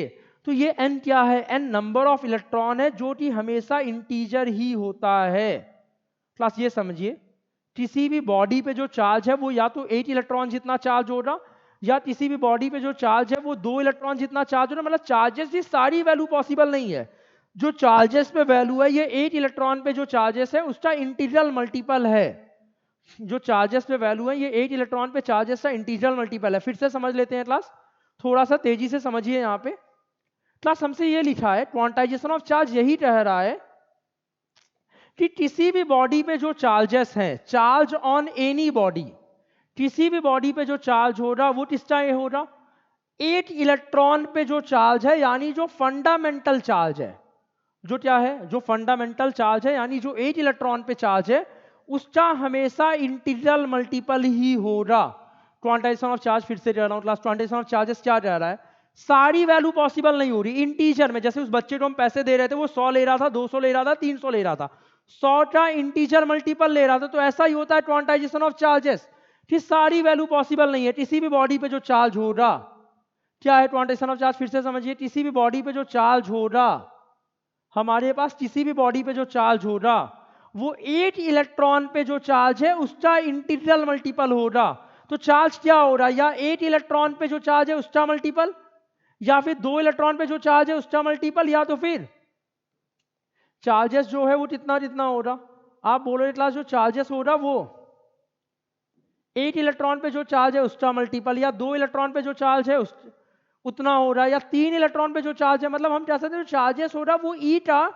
तो ये n क्या है? n नंबर ऑफ इलेक्ट्रॉन है जो कि हमेशा इंटीजर ही होता है। क्लास ये समझिए, किसी भी बॉडी पे जो चार्ज है वो या तो 8 इलेक्ट्रॉन जितना चार्ज होगा, या किसी भी बॉडी पे जो चार्ज है वो 2 इलेक्ट्रॉन जितना चार्ज होगा। मतलब चार्जेस की सारी वैल्यू पॉसिबल नहीं है। जो चार्जेस पे वैल्यू है ये 8 इलेक्ट्रॉन पे जो चार्जेस है उसका इंटीग्रल मल्टीपल है। जो चार्जेस पे वैल्यू है ये 8 इलेक्ट्रॉन पे चार्जेस का इंटीग्रल मल्टीपल है। फिर से समझ लेते हैं क्लास, थोड़ा सा तेजी से समझिए। यहाँ पे क्लास हमसे ये लिखा है, क्वांटाइजेशन ऑफ चार्ज यही कह रहा है कि किसी भी बॉडी पे जो चार्जेस हैं, चार्ज ऑन एनी बॉडी, किसी भी बॉडी पे जो चार्ज हो रहा वो किसका ये हो रहा? 8 इलेक्ट्रॉन पे जो चार्ज है, यानी जो फंडामेंटल चार्ज है, जो क्या है, जो फंडामेंटल चार्ज है, यानी जो 8 इलेक्ट्रॉन पे चार्ज है उसका हमेशा इंटीग्रल मल्टीपल ही होगा। क्वांटाइजेशन ऑफ चार्ज फिर से कह रहा हूं क्लास, क्वांटाइजेशन ऑफ चार्जेस क्या कह रहा है? सारी वैल्यू पॉसिबल नहीं हो रही इंटीजर में। जैसे उस बच्चे को हम पैसे दे रहे थे, वो 100 ले रहा था, 200 ले रहा था, 300 ले रहा था, 100 का इंटीजर मल्टीपल ले रहा था। तो ऐसा ही होता है क्वांटाइजेशन ऑफ चार्जेस कि सारी वैल्यू पॉसिबल नहीं है। किसी भी बॉडी पे जो चार्ज होगा, क्या है क्वांटाइजेशन ऑफ चार्ज? फिर से समझिए, किसी भी बॉडी पे जो चार्ज होगा, हमारे पास किसी भी बॉडी पे जो चार्ज होगा वो 8 इलेक्ट्रॉन पे जो चार्ज है उसका इंटीग्रल मल्टीपल होगा। तो चार्ज क्या हो रहा है? या 8 इलेक्ट्रॉन पे जो चार्ज है उसका मल्टीपल, या फिर 2 इलेक्ट्रॉन पे जो चार्ज है उसका मल्टीपल, या तो फिर चार्जेस जो है वो कितना कितना हो रहा? आप बोल रहे क्लास जो चार्जेस हो रहा वो 8 इलेक्ट्रॉन पे जो चार्ज है उसका मल्टीपल, या 2 इलेक्ट्रॉन पे जो चार्ज है उतना हो रहा है, या 3 इलेक्ट्रॉन पे जो चार्ज है। मतलब हम कह सकते हैं जो चार्जेस हो रहा है वो ई का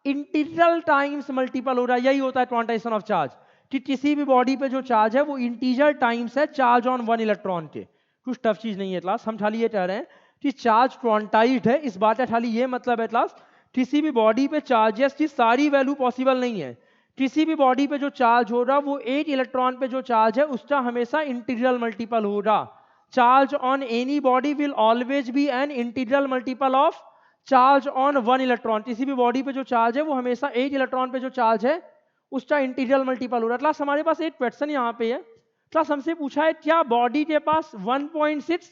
इंटीग्रल टाइम्स मल्टीपल हो रहा है। यही होता है क्वांटाइजेशन ऑफ चार्ज, कि किसी भी बॉडी पे जो चार्ज है वो इंटीजर टाइम्स है चार्ज ऑन 1 इलेक्ट्रॉन के। कुछ टफ चीज नहीं है क्लास, हम खाली ये कह रहे हैं कि चार्ज क्वांटाइज्ड है। इस बात का खाली ये मतलब है क्लास, किसी भी बॉडी पे चार्जेस की सारी वैल्यू पॉसिबल नहीं है। किसी भी बॉडी पे जो चार्ज हो रहा वो 8 इलेक्ट्रॉन पे जो चार्ज है उसका हमेशा इंटीग्रल मल्टीपल होगा। Charge on any body will always be an integral multiple of charge on 1 electron. किसी भी बॉडी पे जो चार्ज है वो हमेशा 8 इलेक्ट्रॉन पे जो चार्ज है उसका इंटीग्रल मल्टीपल हो रहा है। क्लास हमारे पास एक क्वेश्चन यहाँ पे है, क्लास हमसे पूछा है क्या बॉडी के पास 1.6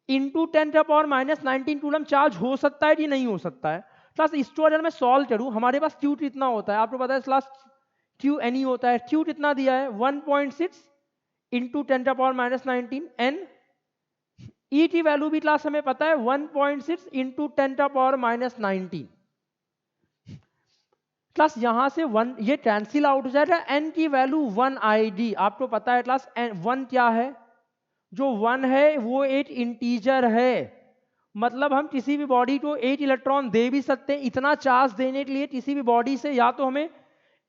इंटू 10⁻⁻19 कूलम चार्ज हो सकता है कि नहीं हो सकता है? क्लास इसको अगर मैं सॉल्व करूँ, हमारे पास क्यू कितना होता है आपको पता है क्लास? क्यू एन होता है। क्यू कितना दिया है? 1.6 इंटू 10⁻⁻19 एन। ई की वैल्यू भी क्लास हमें पता है 1.6 इंटू 10⁻⁻19। क्लास यहां से 1 ये कैंसिल आउट हो जाएगा, एन की वैल्यू 1 आएगी। आपको पता है क्लास 1 क्या है? जो 1 है वो एक इंटीजर है। मतलब हम किसी भी बॉडी को 8 इलेक्ट्रॉन दे भी सकते हैं। इतना चार्ज देने के लिए किसी भी बॉडी से या तो हमें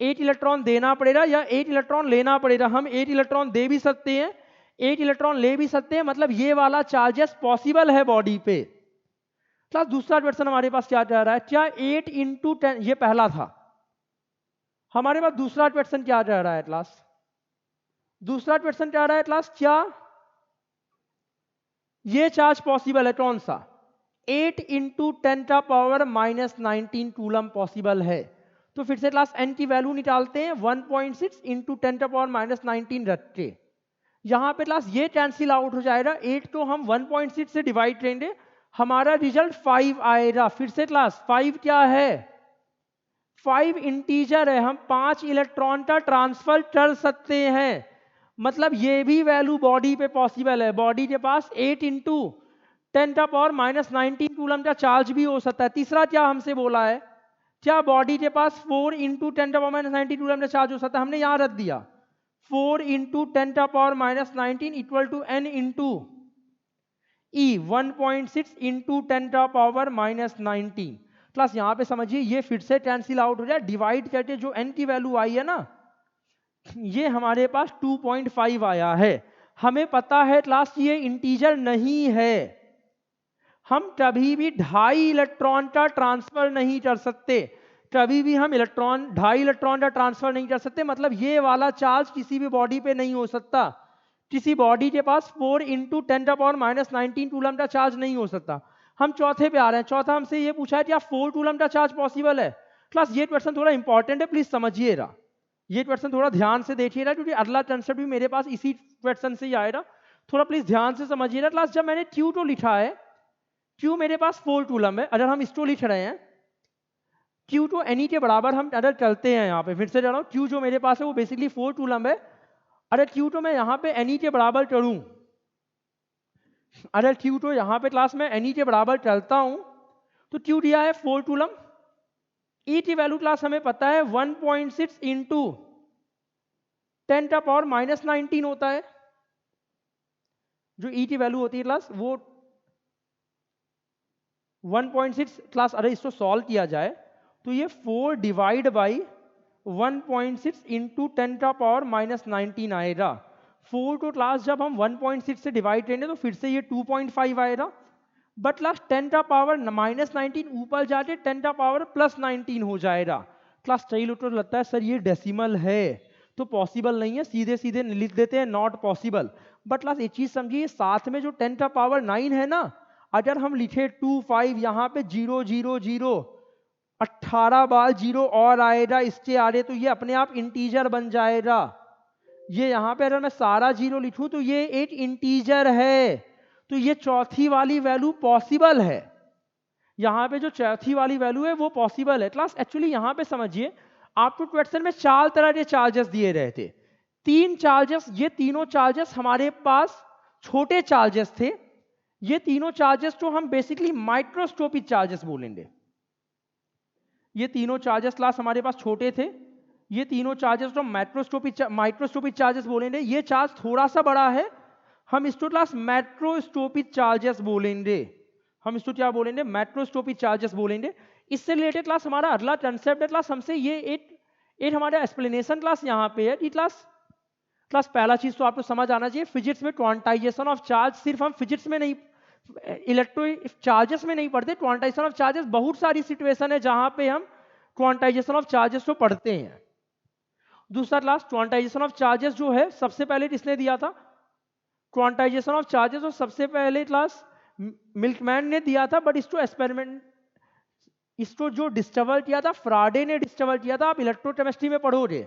8 इलेक्ट्रॉन देना पड़ेगा या 8 इलेक्ट्रॉन लेना पड़ेगा। हम 8 इलेक्ट्रॉन दे भी सकते हैं, 8 इलेक्ट्रॉन ले भी सकते हैं। मतलब ये वाला चार्जेस पॉसिबल है बॉडी पे। क्लास दूसरा क्वेश्चन हमारे पास क्या कह रहा है? क्या 8 इंटू 10, ये पहला था। हमारे पास दूसरा क्वेश्चन क्या कह रहा है क्लास? दूसरा क्वेश्चन क्या रहा है क्लास? क्या ये चार्ज पॉसिबल है? कौन सा? 8 इंटू 10⁻⁻19 कूलम पॉसिबल है। तो फिर से क्लास n की वैल्यू निकालते हैं, 1.6 इंटू 10⁻⁻19 रख के। यहां पे क्लास ये कैंसिल आउट हो जाएगा, 8 को हम 1.6 से डिवाइड करेंगे, हमारा रिजल्ट 5 आएगा। फिर से क्लास 5 क्या है? 5 इंटीजर है, हम 5 इलेक्ट्रॉन का ट्रांसफर कर सकते हैं। मतलब ये भी वैल्यू बॉडी पे पॉसिबल है। बॉडी के पास 8 इंटू 10⁻⁻19 कूलम का चार्ज भी हो सकता है। तीसरा क्या हमसे बोला है? क्या बॉडी के पास 4 इंटू 10⁻⁻⁹ कूलम चार्ज हो सकता है? हमने यहाँ रख दिया 4 into 10⁻⁻⁹ equal to n into E 1.6 into 10⁻⁻⁹। Class यहाँ पे समझिए ये फिर से कैंसिल आउट हो जाए, डिवाइड करके जो n की वैल्यू आई है ना, ये हमारे पास 2.5 आया है। हमें पता है क्लास ये इंटीजर नहीं है, हम कभी भी 2.5 इलेक्ट्रॉन का ट्रांसफर नहीं कर सकते, कभी भी हम 2.5 इलेक्ट्रॉन का ट्रांसफर नहीं कर सकते। मतलब ये वाला चार्ज किसी भी बॉडी पे नहीं हो सकता, किसी बॉडी के पास 4 इंटू 10⁻⁻⁹ कूलम का चार्ज नहीं हो सकता। हम चौथे पे आ रहे हैं। चौथा हमसे ये पूछा है कि क्या 4 कूलम का चार्ज पॉसिबल है? क्लास ये क्वेश्चन थोड़ा इंपॉर्टेंट है, प्लीज समझिएगा, ये क्वेश्चन थोड़ा ध्यान से देखिएगा, क्योंकि अगला कंसेप्ट भी मेरे पास इसी क्वेश्चन से ही आएगा। थोड़ा प्लीज ध्यान से समझिएगा। क्लास जब मैंने Q तो लिखा है, Q मेरे पास 4 कूलम है, अगर हम इसको लिख रहे हैं Q तो Ni के बराबर हम अगर चलते हैं, यहाँ पे फिर से जा रहा हूँ, Q जो मेरे पास है वो बेसिकली 4 कूलम है। अगर Q तो मैं यहाँ पे Ni के बराबर करूँ, अगर Q तो यहाँ पे क्लास में Ni के बराबर चलता हूँ, तो Q दिया है 4 कूलम। E की वैल्यू क्लास हमें पता है 1.6 इंटू 10⁻⁻⁹ होता है। जो E की वैल्यू होती है क्लास वो 1.6 क्लास। अरे इसको सॉल्व किया जाए तो ये 4 डिवाइड बाई 1.6 इंटू 10⁻⁻⁹ आएगा। 4 को क्लास जब हम 1.6 से डिवाइड करेंगे तो फिर से ये 2.5 आएगा, बट क्लास 10⁻⁻⁹ ऊपर जाके 10⁻+19 हो जाएगा। क्लास कई लोग को लगता है सर ये डेसिमल है तो पॉसिबल नहीं है, सीधे सीधे लिख देते हैं नॉट पॉसिबल। बट क्लास एक चीज समझिए, साथ में जो 10⁻9 है ना, अगर हम लिखे 25 यहाँ पे 0 0 0 18 बार 0 और आएगा इसके आगे, तो ये अपने आप इंटीजर बन जाएगा। ये यहाँ पे अगर मैं सारा 0 लिखूं तो ये एक इंटीजर है, तो ये चौथी वाली वैल्यू पॉसिबल है। यहाँ पे जो चौथी वाली वैल्यू है वो पॉसिबल है। क्लास एक्चुअली यहाँ पे समझिए, आपको क्वेश्चन में 4 तरह के चार्जेस दिए रहे थे, 3 चार्जेस, ये तीनों चार्जेस हमारे पास छोटे चार्जेस थे। ये तीनों चार्जेस को हम बेसिकली माइक्रोस्कोपिक चार्जेस बोलेंगे। ये तीनों चार्जेस क्लास हमारे पास छोटे थे, ये तीनों चार्जेस को माइक्रोस्कोपिक चार्जेस बोलेंगे। ये चार्ज थोड़ा सा बड़ा है, हम इसको क्लास मैक्रोस्कोपिक चार्जेस बोलेंगे। हम इसको क्या बोलेंगे? मैक्रोस्कोपिक चार्जेस बोलेंगे। इससे रिलेटेड क्लास हमारा अगला कंसेप्ट है क्लास, हमसे ये एक हमारा एक्सप्लेनेशन क्लास यहाँ पे है कि क्लास पहला चीज तो आपको समझ आना चाहिए, फिजिक्स में क्वांटाइजेशन ऑफ चार्ज सिर्फ हम फिजिक्स में नहीं, इलेक्ट्रो चार्जेस में नहीं पढ़ते। क्वांटाइजेशन ऑफ चार्जेस बहुत सारी सिचुएशन है जहां पे हम क्वांटाइजेशन ऑफ चार्जेस को पढ़ते हैं। दूसरा क्लास, क्वांटाइजेशन ऑफ चार्जेस जो है सबसे पहले किसने दिया था? क्वांटाइजेशन ऑफ चार्जेस और सबसे पहले क्लास मिल्कमैन ने दिया था, बट इसको जो डिस्कवर किया था फ्राडे ने डिस्कवर किया था। आप इलेक्ट्रोकेमिस्ट्री में पढ़ोगे,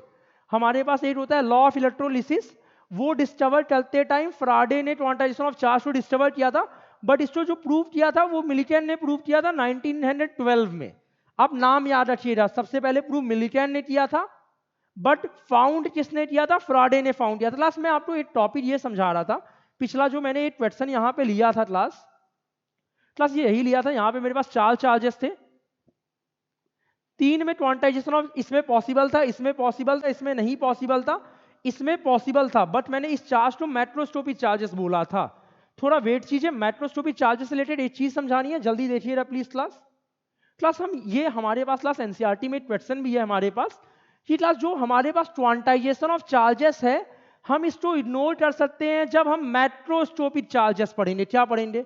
हमारे पास एक होता है लॉ ऑफ इलेक्ट्रोलिसिस, वो डिस्कवर करते टाइम फ्राडे ने क्वांटाइजेशन ऑफ चार्ज को डिस्कवर किया था, बट इसको जो प्रूव किया था वो मिलिकन ने प्रूव किया था 1912 में। आप नाम याद रखिएगा, सबसे पहले प्रूव मिलिकन ने किया था, बट फाउंड किसने किया था? फ्राडे ने फाउंड किया था। क्लास मैं आपको एक टॉपिक ये समझा रहा था, पिछला जो मैंने एक क्वेश्चन यहाँ पे लिया था क्लास ये यही लिया था। यहाँ पे मेरे पास 4 चार्जेस थे, 3 में क्वांटाइजेशन ऑफ, इसमें पॉसिबल था, इसमें पॉसिबल था, इसमें नहीं पॉसिबल था, इसमें पॉसिबल था, बट मैंने इस चार्ज को मैक्रोस्कोपिक चार्जेस बोला था। थोड़ा वेट कीजिए, मैक्रोस्कोपिक चार्जेस से रिलेटेड एक चीज समझानी है, जल्दी देखिएगा प्लीज। क्लास हम ये हमारे पास क्लास एनसीईआरटी में क्वेश्चन भी है हमारे पास कि क्लास जो हमारे पास क्वांटाइजेशन ऑफ चार्जेस है हम इसको इग्नोर कर सकते हैं जब हम मैक्रोस्कोपिक चार्जेस पढ़ेंगे। क्या पढ़ेंगे?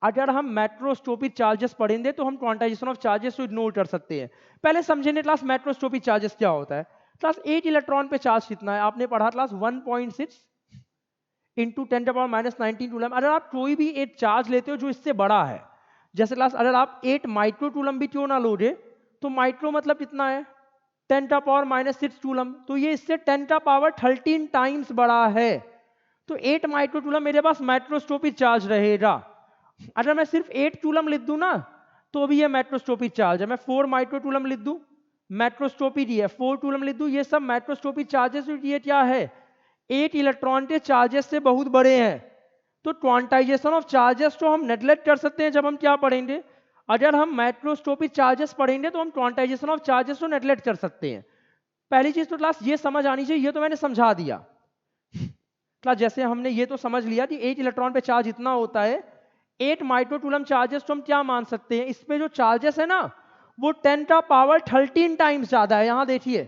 अगर हम मैक्रोस्कोपिक चार्जेस पढ़ेंगे तो हम क्वांटाइजेशन ऑफ चार्जेस को इग्नोर कर सकते हैं। पहले समझेंगे क्लास मैक्रोस्कोपिक चार्जेस क्या होता है। क्लास 8 इलेक्ट्रॉन पे चार्ज कितना है? आपने पढ़ा क्लास 1.6 इंटू 10⁻⁻⁹ कूलम। अगर आप कोई भी एक चार्ज लेते हो जो इससे बड़ा है, जैसे क्लास अगर आप 8 माइक्रो कूलम भी क्यों ना लोगे, तो माइक्रो मतलब कितना है? 10⁻⁻6 कूलम, तो ये इससे 10⁻13 टाइम्स बड़ा है। तो 8 माइक्रो कूलम मेरे पास मैक्रोस्कोपिक चार्ज रहेगा। अगर मैं सिर्फ 8 कूलम लिख दूं ना तो भी ये मैक्रोस्कोपिक चार्ज है। मैं 4 माइक्रो कूलम लिख दूं, मैक्रोस्कोपिक ही है। 4 कूलम लिख दूं, ये सब मैक्रोस्कोपिक चार्जेस। ये क्या है? 8 इलेक्ट्रॉन के चार्जेस से बहुत बड़े हैं। तो क्वांटाइजेशन ऑफ चार्जेस को हम नेगलेक्ट कर सकते हैं जब हम क्या पढ़ेंगे? अगर हम माइक्रोस्कोपिक चार्जेस पढ़ेंगे तो हम क्वांटाइजेशन ऑफ चार्जेस को नेगलेक्ट कर सकते हैं। पहली चीज तो क्लास ये समझ आनी चाहिए, ये तो मैंने समझा दिया क्लास। जैसे हमने ये तो समझ लिया कि 8 इलेक्ट्रॉन पे चार्ज इतना होता है, 8 माइक्रोकूलम चार्जेस तो हम क्या मान सकते हैं, इसमें जो चार्जेस है ना वो 10 का पावर 13 टाइम्स ज्यादा है। यहां देखिए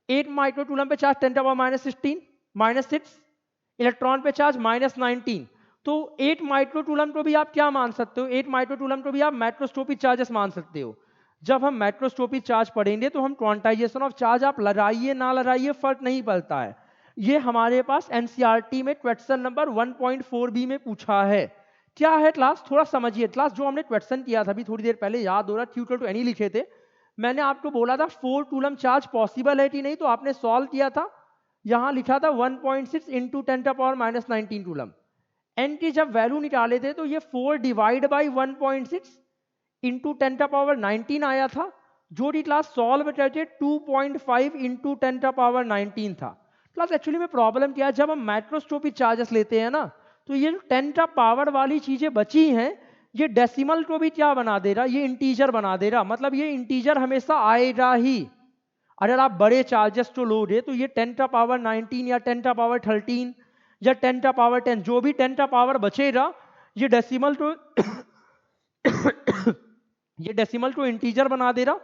8 माइक्रोकूलम पे चार्ज 10 का पावर -16 -6, इलेक्ट्रॉन पे चार्ज -19। तो 8 माइक्रोकूलम को भी आप क्या मान सकते हो, 8 माइक्रोकूलम को भी आप माइक्रोस्कोपिक चार्जेस मान सकते हो। जब हम माइक्रोस्कोपिक चार्ज पढ़ेंगे तो हम क्वांटाइजेशन ऑफ चार्ज आप लगाइए ना लगाइए फर्क नहीं पड़ता है। ये हमारे पास एनसीईआरटी में क्वेश्चन नंबर 1.4b में पूछा है। क्या है क्लास, थोड़ा समझिए क्लास। जो हमने क्वेश्चन किया था अभी थोड़ी देर पहले, याद हो रहा, Q टू एनी लिखे थे, मैंने आपको बोला था 4 कूलम चार्ज पॉसिबल है कि नहीं, तो आपने सॉल्व किया था। यहां लिखा था 1.6 इंटू 10⁻⁻19 कूलम। एन की जब वैल्यू निकाले थे तो ये 4 डिवाइड बाई 1.6 इंटू 10⁻19 आया था, जो कि क्लास सॉल्व करके 2.5 इंटू 10⁻19 था। क्लास एक्चुअली में प्रॉब्लम क्या है, जब हम माइक्रोस्कोपिक चार्जेस लेते हैं ना तो ये जो 10 का पावर वाली चीजें बची हैं, ये डेसिमल को भी क्या बना दे रहा, ये इंटीजर बना दे रहा। मतलब ये इंटीजर हमेशा आएगा ही। अगर आप बड़े चार्जेस तो लोगे तो ये 10 का पावर 19 या 10 का पावर 13 या 10 का पावर 10, जो भी 10 का पावर बचेगा ये डेसिमल तो ये डेसिमल को इंटीजर बना दे रहा।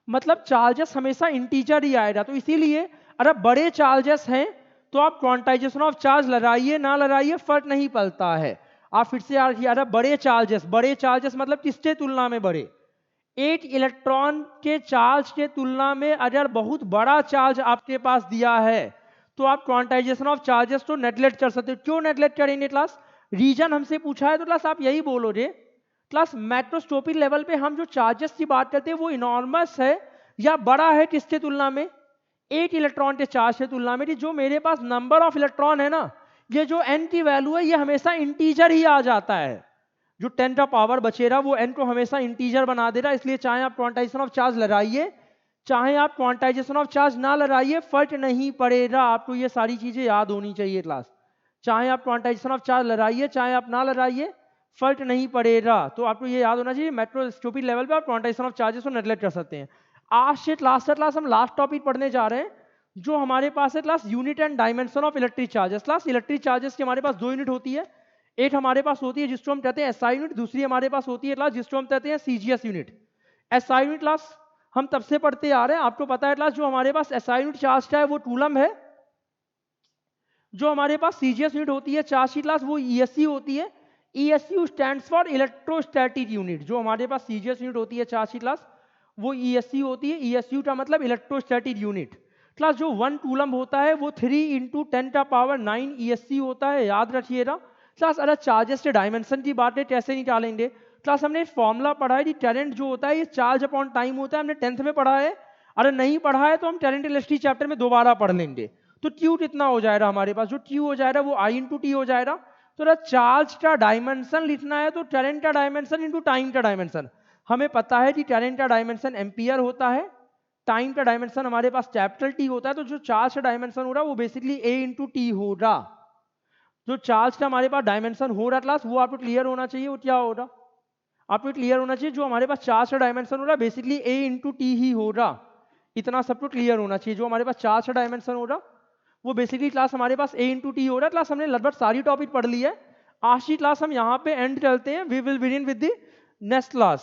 मतलब चार्जेस हमेशा इंटीजर ही आएगा। तो इसीलिए अगर बड़े चार्जेस हैं तो आप क्वांटाइजेशन ऑफ चार्ज लगाइए ना लगाइए फर्क नहीं पड़ता है। आप फिर से याद, अरे बड़े चार्जेस मतलब किसके तुलना में बड़े, 8 इलेक्ट्रॉन के चार्ज के तुलना में अगर बहुत बड़ा चार्ज आपके पास दिया है तो आप क्वांटाइजेशन ऑफ चार्जेस को नेगलेक्ट कर सकते हो। क्यों नेगलेक्ट करेंगे क्लास, रीजन हमसे पूछा है तो क्लास आप यही बोलोगे क्लास मैक्रोस्कोपिक लेवल पे हम जो चार्जेस की बात करते हैं वो इनॉर्मस है या बड़ा है किसके तुलना में, 8 इलेक्ट्रॉन के चार्ज के तुलना में। जो मेरे पास नंबर ऑफ इलेक्ट्रॉन है ना, ये जो n की वैल्यू है ये हमेशा इंटीजर ही आ जाता है। जो 10 का पावर बचेगा वो n को हमेशा इंटीजर बना दे रहा है। इसलिए चाहे आप क्वांटाइजेशन ऑफ चार्ज लगाइए चाहे आप क्वांटाइजेशन ऑफ चार्ज ना लगाइए फर्क नहीं पड़ेगा। आपको ये सारी चीजें याद होनी चाहिए क्लास। चाहे आप क्वांटाइजेशन ऑफ चार्ज लगाइए चाहे आप ना लगाइए फर्क नहीं पड़ेगा। तो आपको ये याद होना चाहिए मैक्रोस्कोपिक लेवल पे आप क्वांटाइजेशन ऑफ चार्जेस को नेगलेक्ट कर सकते हैं। आज से क्लास हम लास्ट टॉपिक पढ़ने जा रहे हैं जो हमारे पास है class unit and dimension of electric charges. Class electric charges की हमारे पास 2 यूनिट होती है। एक हमारे पास होती है जिसको हम कहते हैं एसआई यूनिट, दूसरी हमारे पास होती है क्लास जिसको हम कहते हैं CGS unit. SI unit class हम तब से पढ़ते आ रहे हैं, आपको पता है क्लास जो हमारे पास एसआई यूनिट चार्ज का है वो कूलम है। जो हमारे पास सीजीएस यूनिट होती है चार्ज की क्लास वो ईएससी होती है। ईएसयू स्टैंड्स फॉर इलेक्ट्रोस्टैटिक यूनिट। जो हमारे पास सीजीएस यूनिट होती है चार्ज की क्लास वो ईएससी होती है। ईएसयू का मतलब इलेक्ट्रोस्टैटिक यूनिट। क्लास जो 1 कूलम होता है वो 3 इंटू 10⁻9 ईएससी होता है, याद रखिएगा। क्लास अगर चार्जेस के डायमेंशन की बात है कैसे निकालेंगे, क्लास हमने फॉर्मूला पढ़ा है कि करंट जो होता है ये चार्ज अपॉन टाइम होता है, हमने 10th में पढ़ा है। अगर नहीं पढ़ा है तो हम करंट इलेक्ट्रिसिटी चैप्टर में दोबारा पढ़ लेंगे। तो Q कितना हो जाएगा हमारे पास, जो Q हो जाएगा वो I इंटू टी हो जाएगा। तो चार्ज का डायमेंशन लिखना है तो करंट का डायमेंशन इंटू टाइम का डायमेंशन। हमें पता है कि करंट का डायमेंशन एम्पियर होता है, टाइम का डायमेंशन हमारे पास कैपिटल टी होता है। तो जो चार्ज का डायमेंशन हो रहा है वो बेसिकली A इंटू टी होगा। जो चार्ज का हमारे पास डायमेंशन हो रहा क्लास वो आपको क्लियर होना चाहिए। वो क्या होगा, आपको क्लियर होना चाहिए जो हमारे पास चार्ज का डायमेंशन हो रहा है बेसिकली A इंटू टी ही होगा। इतना सबको क्लियर होना चाहिए। जो हमारे पास चार्ज का डायमेंशन हो रहा वो बेसिकली क्लास हमारे पास A इंटू टी हो रहा है। क्लास हमने लगभग सारी टॉपिक पढ़ ली है। आज की क्लास हम यहाँ पे एंड करते हैं। We will begin with the next class.